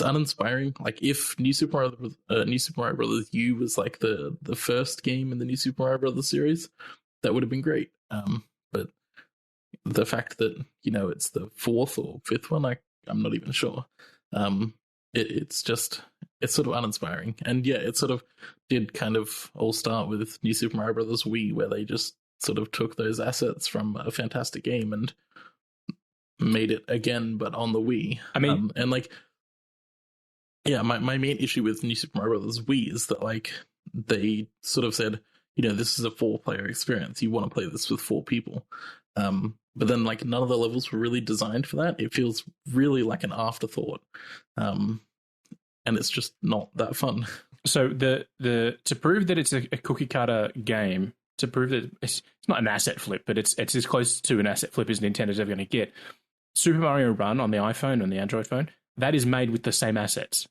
uninspiring. Like if New Super Mario Brothers U was like the first game in the New Super Mario Brothers series, that would have been great. But the fact that it's the fourth or fifth one, I'm not even sure. It's sort of uninspiring. And yeah, it sort of did kind of all start with New Super Mario Brothers Wii, where they just sort of took those assets from a fantastic game and made it again, but on the Wii. I mean, and like, yeah, my main issue with New Super Mario Brothers Wii is that like they sort of said, this is a 4-player experience. You want to play this with 4 people. But then like none of the levels were really designed for that. It feels really like an afterthought. And it's just not that fun. So the to prove that it's a cookie cutter game, to prove that it's not an asset flip, but it's as close to an asset flip as Nintendo's ever going to get. Super Mario Run on the iPhone, on the Android phone, that is made with the same assets.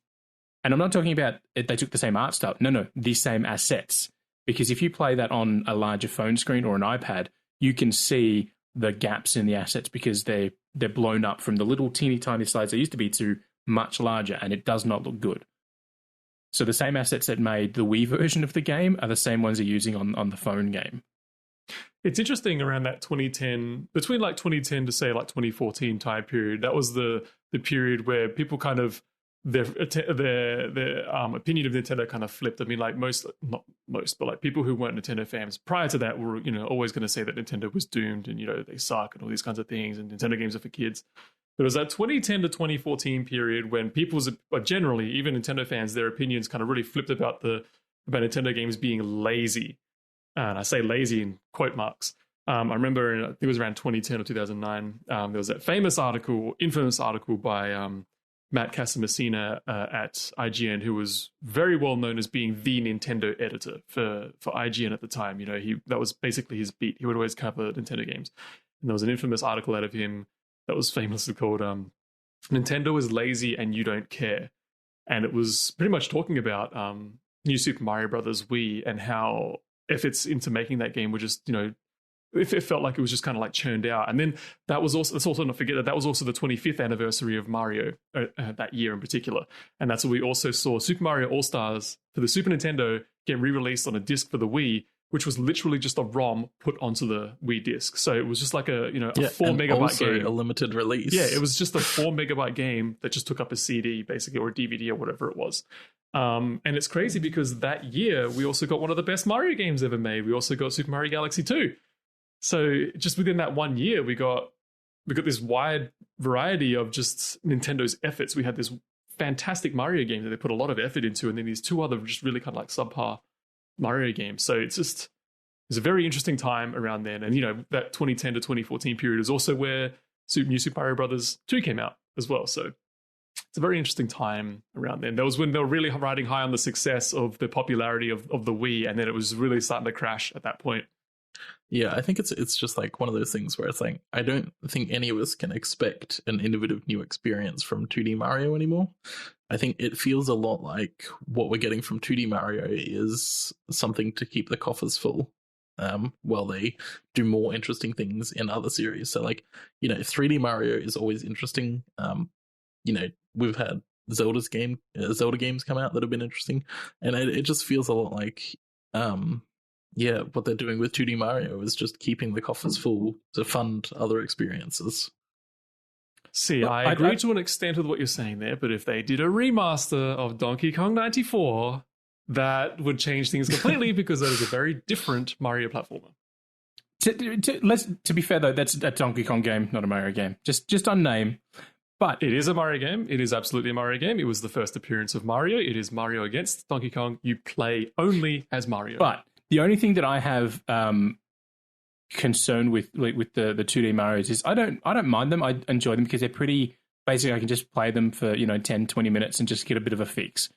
And I'm not talking about they took the same art style. No, the same assets. Because if you play that on a larger phone screen or an iPad, you can see the gaps in the assets because they're blown up from the little teeny tiny slides they used to be to much larger, and it does not look good. So the same assets that made the Wii version of the game are the same ones they're using on the phone game. It's interesting around that 2010, between like 2010 to say like 2014 time period. That was the period where people kind of their opinion of Nintendo kind of flipped. I mean, like not most, but like people who weren't Nintendo fans prior to that were always going to say that Nintendo was doomed and they suck and all these kinds of things and Nintendo games are for kids. But it was that 2010 to 2014 period when people's, generally even Nintendo fans, their opinions kind of really flipped about Nintendo games being lazy. And I say lazy in quote marks. I remember, I think it was around 2010 or 2009, there was that infamous article by Matt Casamassina at IGN, who was very well known as being the Nintendo editor for IGN at the time. That was basically his beat. He would always cover Nintendo games. And there was an infamous article out of him that was famously called Nintendo is lazy and you don't care. And it was pretty much talking about New Super Mario Brothers Wii and how efforts into making that game were just, it felt like it was just kind of like churned out. And then let's also not forget that was also the 25th anniversary of Mario that year in particular. And that's when we also saw Super Mario All-Stars for the Super Nintendo get re-released on a disc for the Wii, which was literally just a ROM put onto the Wii disc. So it was just like a 4 megabyte game. A limited release. Yeah, it was just a 4 megabyte game that just took up a CD basically, or a DVD or whatever it was. And it's crazy because that year we also got one of the best Mario games ever made. We also got Super Mario Galaxy 2. So just within that 1 year, we got this wide variety of just Nintendo's efforts. We had this fantastic Mario game that they put a lot of effort into, and then these 2 other just really kind of like subpar Mario games. So it's a very interesting time around then. And that 2010 to 2014 period is also where New Super Mario Brothers 2 came out as well. So it's a very interesting time around then. That was when they were really riding high on the success of the popularity of the Wii, and then it was really starting to crash at that point. Yeah, I think it's just like one of those things where it's like, I don't think any of us can expect an innovative new experience from 2D Mario anymore. I think it feels a lot like what we're getting from 2D Mario is something to keep the coffers full while they do more interesting things in other series. So like, 3D Mario is always interesting. We've had Zelda games come out that have been interesting. And it just feels a lot like... what they're doing with 2D Mario is just keeping the coffers full to fund other experiences. See, I agree to an extent with what you're saying there, but if they did a remaster of Donkey Kong 94, that would change things completely because that is a very different Mario platformer. To be fair, though, that's a Donkey Kong game, not a Mario game. Just on name. But it is a Mario game. It is absolutely a Mario game. It was the first appearance of Mario. It is Mario against Donkey Kong. You play only as Mario. But the only thing that I have concern with the 2D Marios is I don't mind them. I enjoy them because they're pretty basic. I can just play them for 10, 20 minutes and just get a bit of a fix.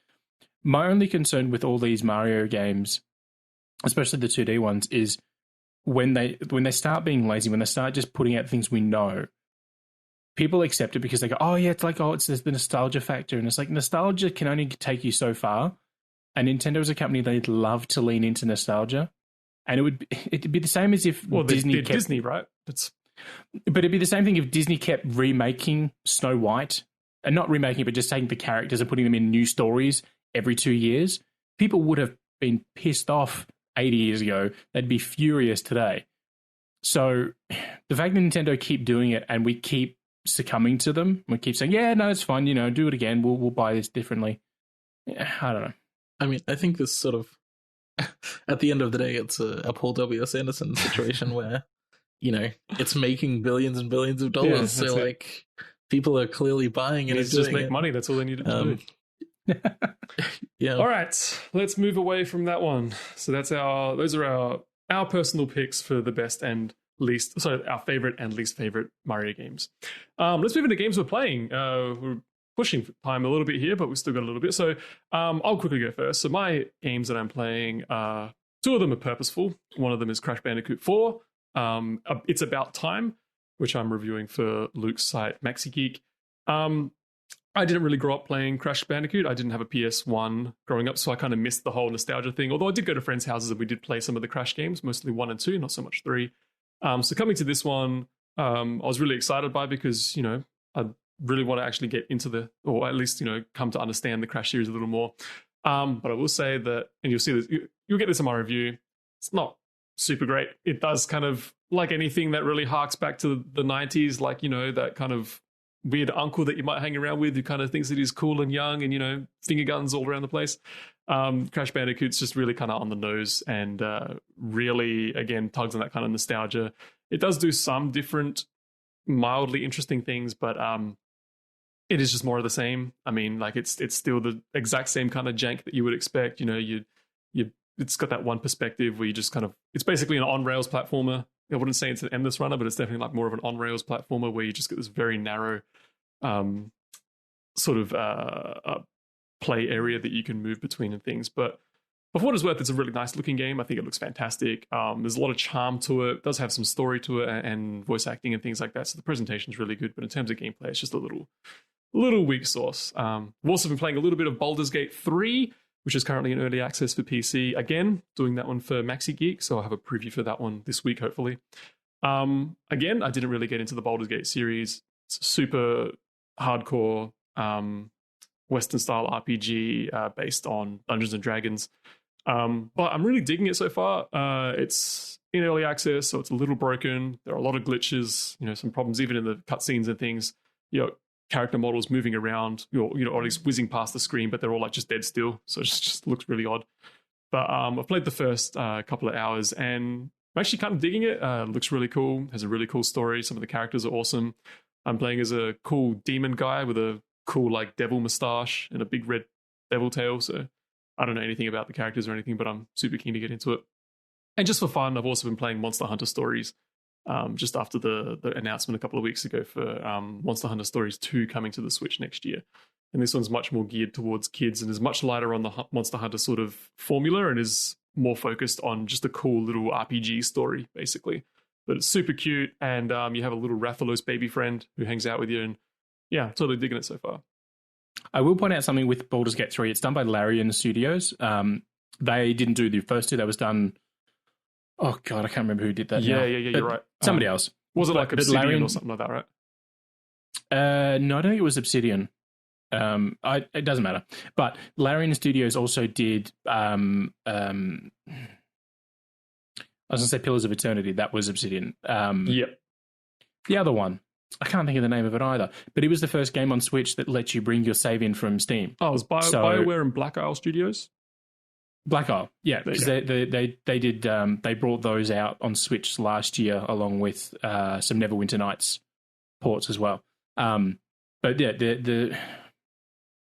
My only concern with all these Mario games, especially the 2D ones, is when they start being lazy, when they start just putting out things we know, people accept it because they go, oh yeah, it's the nostalgia factor, and it's like nostalgia can only take you so far. And Nintendo is a company they'd love to lean into nostalgia, and it'd be the same as if Disney, right? But it'd be the same thing if Disney kept remaking Snow White, and not remaking, but just taking the characters and putting them in new stories every 2 years. People would have been pissed off 80 years ago. They'd be furious today. So the fact that Nintendo keep doing it and we keep succumbing to them, we keep saying, yeah, no, it's fine, do it again. We'll buy this differently. I don't know. I mean, I think this sort of, at the end of the day, it's a Paul W.S. Anderson situation where, it's making billions and billions of dollars. Yeah, so, like, people are clearly buying it. It's just make money. That's all they need to do. Yeah. All right, let's move away from that one. So those are our personal picks for the best and least, sorry, our favorite and least favorite Mario games. Let's move into games we're playing. We're pushing time a little bit here, but we've still got a little bit. So I'll quickly go first. So my games that I'm playing, two of them are purposeful. One of them is Crash Bandicoot 4. It's About Time, which I'm reviewing for Luke's site, Maxi Geek. I didn't really grow up playing Crash Bandicoot. I didn't have a PS1 growing up, so I kind of missed the whole nostalgia thing. Although I did go to friends' houses and we did play some of the Crash games, mostly 1 and 2, not so much 3. So coming to this one, I was really excited by because, I really want to actually get into or at least, come to understand the Crash series a little more. But I will say that, and you'll see this, you'll get this in my review, it's not super great. It does kind of, like anything that really harks back to the 90s, like, that kind of weird uncle that you might hang around with who kind of thinks that he's cool and young and, finger guns all around the place. Crash Bandicoot's just really kind of on the nose and really, again, tugs on that kind of nostalgia. It does do some different, mildly interesting things, but it is just more of the same. I mean, like it's still the exact same kind of jank that you would expect. It's got that one perspective where you just kind of, it's basically an on-rails platformer. I wouldn't say it's an endless runner, but it's definitely like more of an on-rails platformer where you just get this very narrow sort of play area that you can move between and things. But for what it's worth, it's a really nice looking game. I think it looks fantastic. There's a lot of charm to it. It does have some story to it and voice acting and things like that. So the presentation's really good. But in terms of gameplay, it's just a little weak sauce. I've also been playing a little bit of Baldur's Gate 3, which is currently in early access for PC. Again, doing that one for Maxi Geek, so I'll have a preview for that one this week, hopefully. Again, I didn't really get into the Baldur's Gate series. It's a super hardcore Western-style RPG based on Dungeons & Dragons. But I'm really digging it so far. It's in early access, so it's a little broken. There are a lot of glitches, some problems even in the cutscenes and things. Character models moving around, or at least whizzing past the screen, but they're all like just dead still. So it just looks really odd. But I've played the first couple of hours and I'm actually kind of digging it. Looks really cool. Has a really cool story. Some of the characters are awesome. I'm playing as a cool demon guy with a cool like devil mustache and a big red devil tail. So I don't know anything about the characters or anything, but I'm super keen to get into it. And just for fun, I've also been playing Monster Hunter Stories. Just after the announcement a couple of weeks ago for Monster Hunter Stories 2 coming to the Switch next year. And this one's much more geared towards kids and is much lighter on the Monster Hunter sort of formula and is more focused on just a cool little RPG story, basically. But it's super cute, and you have a little Rathalos baby friend who hangs out with you, and yeah, totally digging it so far. I will point out something with Baldur's Gate 3. It's done by Larian Studios. They didn't do the first two. That was done... Oh, God, I can't remember who did that. Yeah, you're right. Somebody else. Was it like Obsidian or something like that, right? No, I don't think it was Obsidian. It doesn't matter. But Larian Studios also did... I was going to say Pillars of Eternity. That was Obsidian. Yep. The other one, I can't think of the name of it either. But it was the first game on Switch that lets you bring your save in from Steam. Oh, it was BioWare and Black Isle Studios? Black Isle, yeah, because they brought those out on Switch last year along with some Neverwinter Nights ports as well. But yeah,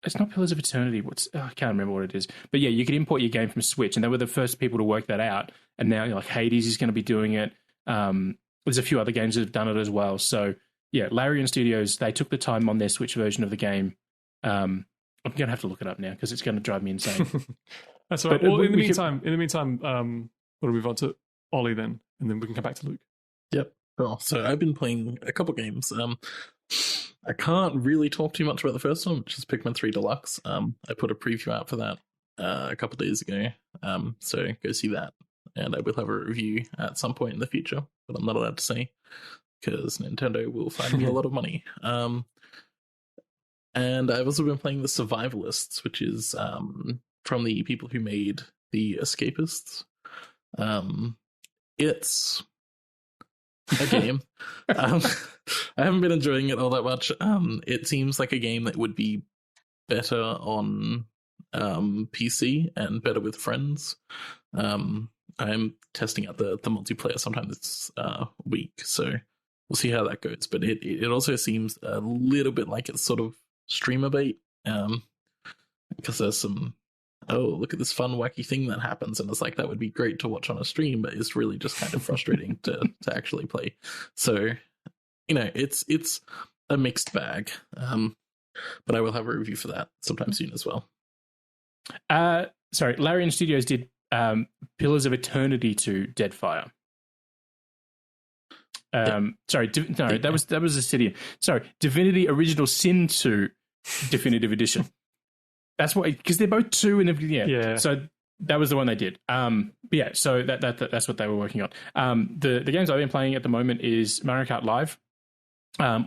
it's not Pillars of Eternity. I can't remember what it is. But yeah, you could import your game from Switch, and they were the first people to work that out. And now like Hades is going to be doing it. There's a few other games that have done it as well. So yeah, Larian Studios, they took the time on their Switch version of the game. I'm going to have to look it up now because it's going to drive me insane. That's all right. Well, in the meantime, we'll move on to Ollie then, and then we can come back to Luke. Yep. Cool. So I've been playing a couple games. I can't really talk too much about the first one, which is Pikmin 3 Deluxe. I put a preview out for that a couple days ago. So go see that. And I will have a review at some point in the future, but I'm not allowed to say because Nintendo will find me a lot of money. And I've also been playing The Survivalists, which is from the people who made The Escapists. It's a game. I haven't been enjoying it all that much. It seems like a game that would be better on PC and better with friends. I'm testing out the multiplayer sometime this week, so we'll see how that goes. But it also seems a little bit like it's sort of streamer bait. because there's some, oh, look at this fun wacky thing that happens, and it's like that would be great to watch on a stream, but it's really just kind of frustrating to actually play. So, it's a mixed bag. But I will have a review for that sometime soon as well. Sorry, Larian Studios did Pillars of Eternity to Deadfire. Sorry, that was Obsidian. Sorry, Divinity Original Sin 2 Definitive Edition. That's what, because they're both 2 and yeah. So that was the one they did. But yeah, so that's what they were working on. The games I've been playing at the moment is Mario Kart Live,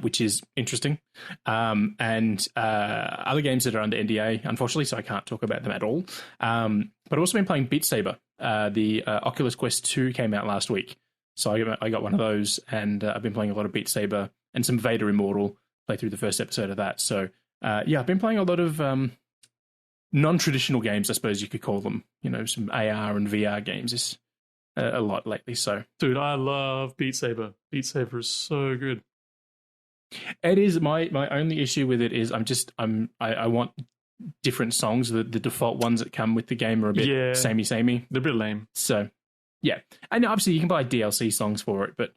which is interesting, and other games that are under NDA, unfortunately, so I can't talk about them at all. But I've also been playing Beat Saber. The Oculus Quest 2 came out last week, so I got one of those, and I've been playing a lot of Beat Saber and some Vader Immortal. Played through the first episode of that, so yeah, I've been playing a lot of non-traditional games, I suppose you could call them. Some AR and VR games is a lot lately. So, dude, I love Beat Saber. Beat Saber is so good. It is. My only issue with it is I want different songs. The default ones that come with the game are a bit samey. They're a bit lame. So yeah, and obviously you can buy DLC songs for it, but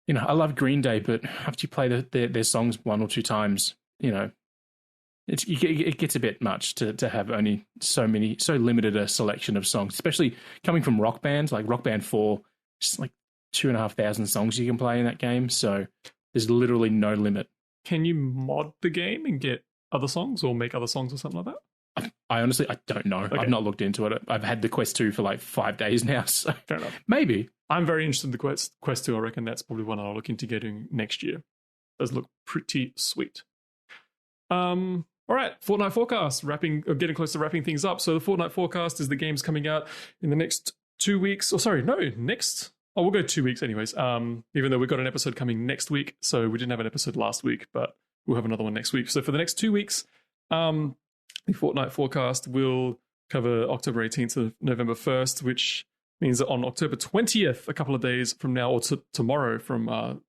I love Green Day, but after you play their songs 1 or 2 times, it gets a bit much to have only so limited a selection of songs, especially coming from Rock Band. Like Rock Band 4, just like 2,500 songs you can play in that game. So there's literally no limit. Can you mod the game and get other songs or make other songs or something like that? I honestly don't know. Okay. I've not looked into it. I've had the Quest 2 for like 5 days now, so fair enough. Maybe. I'm very interested in the Quest 2. I reckon that's probably one I'll look into getting next year. Does look pretty sweet. All right, Fortnite forecast. Getting close to wrapping things up. So the Fortnite forecast is the games coming out in the next 2 weeks. We'll go 2 weeks anyways. Even though we've got an episode coming next week. So we didn't have an episode last week, but we'll have another one next week. So for the next 2 weeks, the Fortnite forecast will cover October 18th to November 1st, which means that on October 20th, a couple of days from now, or tomorrow from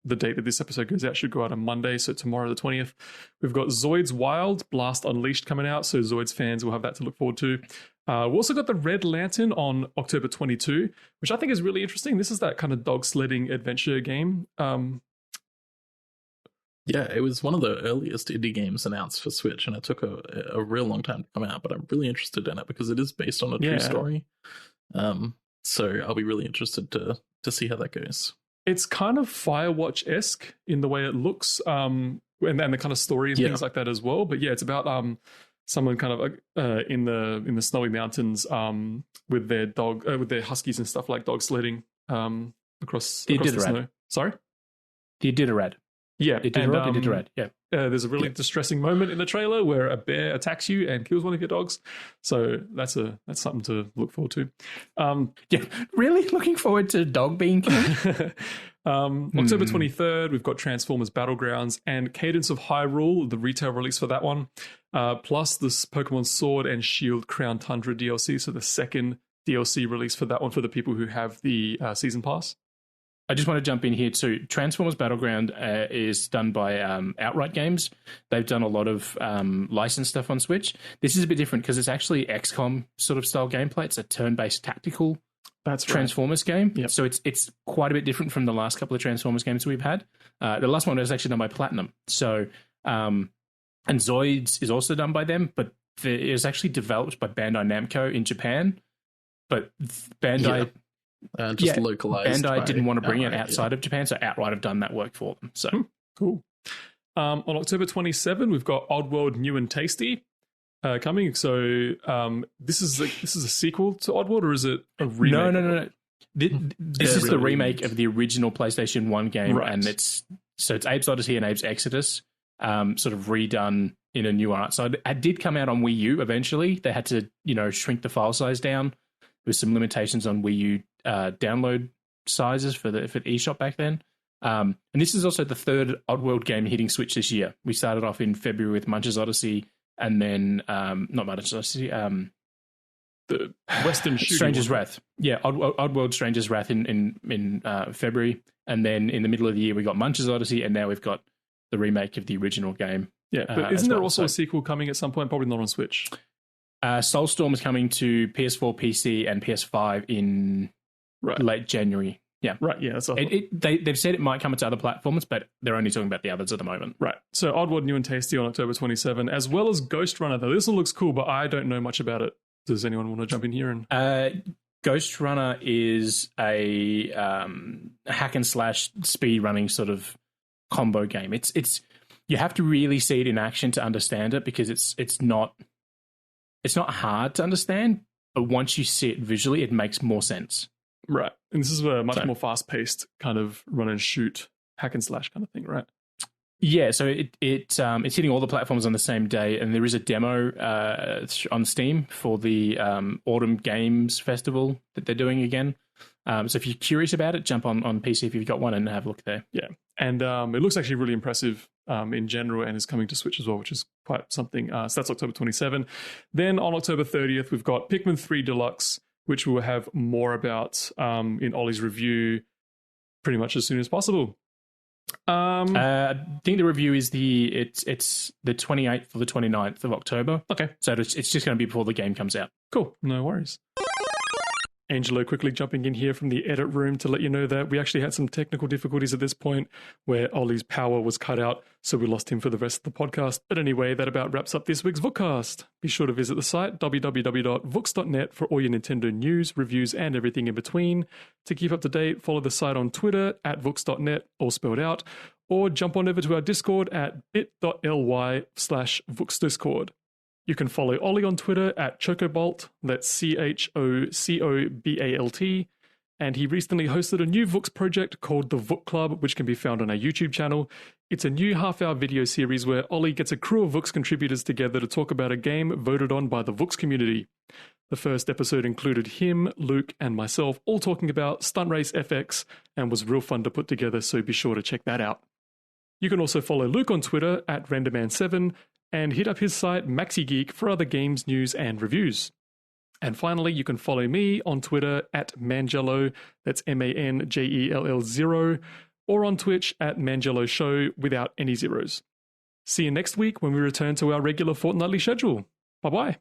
the date that this episode goes out, should go out on Monday. So tomorrow, the 20th, we've got Zoids Wild Blast Unleashed coming out. So Zoids fans will have that to look forward to. We've also got the Red Lantern on October 22, which I think is really interesting. This is that kind of dog sledding adventure game. Yeah, it was one of the earliest indie games announced for Switch, and it took a real long time to come out, but I'm really interested in it because it is based on a true story. So I'll be really interested to see how that goes. It's kind of Firewatch-esque in the way it looks, and the kind of story and things like that as well. But yeah, it's about someone kind of in the snowy mountains with their dog, with their huskies and stuff, like dog sledding across the snow. Sorry? The Iditarod. Yeah. Iditarod, yeah. There's a really distressing moment in the trailer where a bear attacks you and kills one of your dogs. So that's something to look forward to. Yeah, really looking forward to a dog being killed. October 23rd, we've got Transformers Battlegrounds and Cadence of Hyrule, the retail release for that one. Plus this Pokemon Sword and Shield Crown Tundra DLC. So the second DLC release for that one for the people who have the season pass. I just want to jump in here too. Transformers Battleground is done by Outright Games. They've done a lot of licensed stuff on Switch. This is a bit different because it's actually XCOM sort of style gameplay. It's a turn-based tactical Transformers game. Yep. So it's quite a bit different from the last couple of Transformers games we've had. The last one was actually done by Platinum. So, and Zoids is also done by them, but it was actually developed by Bandai Namco in Japan. But Bandai... Yeah. Just localized. Bandai didn't want to bring it outside of Japan, so Outright have done that work for them. So cool. On October 27, we've got Oddworld New and Tasty coming. So this is a sequel to Oddworld, or is it a remake? No. This is the remake of the original PlayStation 1 game, right. And it's Abe's Odyssey and Abe's Exodus, sort of redone in a new art. So it did come out on Wii U eventually. They had to, shrink the file size down. With some limitations on Wii U download sizes for the eShop back then. And this is also the third Oddworld game hitting Switch this year. We started off in February with Munch's Odyssey, and then not Munch's Odyssey, the Western Stranger's Wrath. Yeah, Oddworld Stranger's Wrath in February, and then in the middle of the year we got Munch's Odyssey, and now we've got the remake of the original game. Yeah, but isn't there also a sequel coming at some point? Probably not on Switch. Soulstorm is coming to PS4, PC, and PS5 in late January. Yeah. Right, yeah. That's they've said it might come to other platforms, but they're only talking about the others at the moment. Right. So Oddworld New and Tasty on October 27, as well as Ghost Runner, though. This one looks cool, but I don't know much about it. Does anyone want to jump in here? Ghost Runner is a hack and slash speed running sort of combo game. It's you have to really see it in action to understand it, because it's not hard to understand, but once you see it visually, it makes more sense. Right. And this is a much more fast-paced kind of run and shoot, hack and slash kind of thing, right? Yeah, so it's hitting all the platforms on the same day, and there is a demo on Steam for the Autumn Games Festival that they're doing again. So if you're curious about it, jump on PC if you've got one and have a look there. Yeah, and it looks actually really impressive in general, and is coming to Switch as well, which is quite something. So that's October 27. Then on October 30th, we've got Pikmin 3 Deluxe, which we'll have more about in Ollie's review pretty much as soon as possible. I think the review is it's the 28th or the 29th of October. Okay. So it's just going to be before the game comes out. Cool. No worries. Angelo quickly jumping in here from the edit room to let you know that we actually had some technical difficulties at this point where Ollie's power was cut out, so we lost him for the rest of the podcast. But anyway, that about wraps up this week's Vookcast. Be sure to visit the site, www.vooks.net, for all your Nintendo news, reviews, and everything in between. To keep up to date, follow the site on Twitter, @vooks.net, all spelled out, or jump on over to our Discord at bit.ly/VooksDiscord. You can follow Ollie on Twitter @Chocobalt, that's CHOCOBALT, and he recently hosted a new Vooks project called the Vook Club, which can be found on our YouTube channel. It's a new half-hour video series where Ollie gets a crew of Vooks contributors together to talk about a game voted on by the Vooks community. The first episode included him, Luke, and myself all talking about Stunt Race FX, and was real fun to put together, so be sure to check that out. You can also follow Luke on Twitter @RenderMan7, and hit up his site MaxiGeek for other games, news, and reviews. And finally, you can follow me on Twitter @Mangelo, that's MANJELL0, or on Twitch @MangeloShow without any zeros. See you next week when we return to our regular fortnightly schedule. Bye-bye.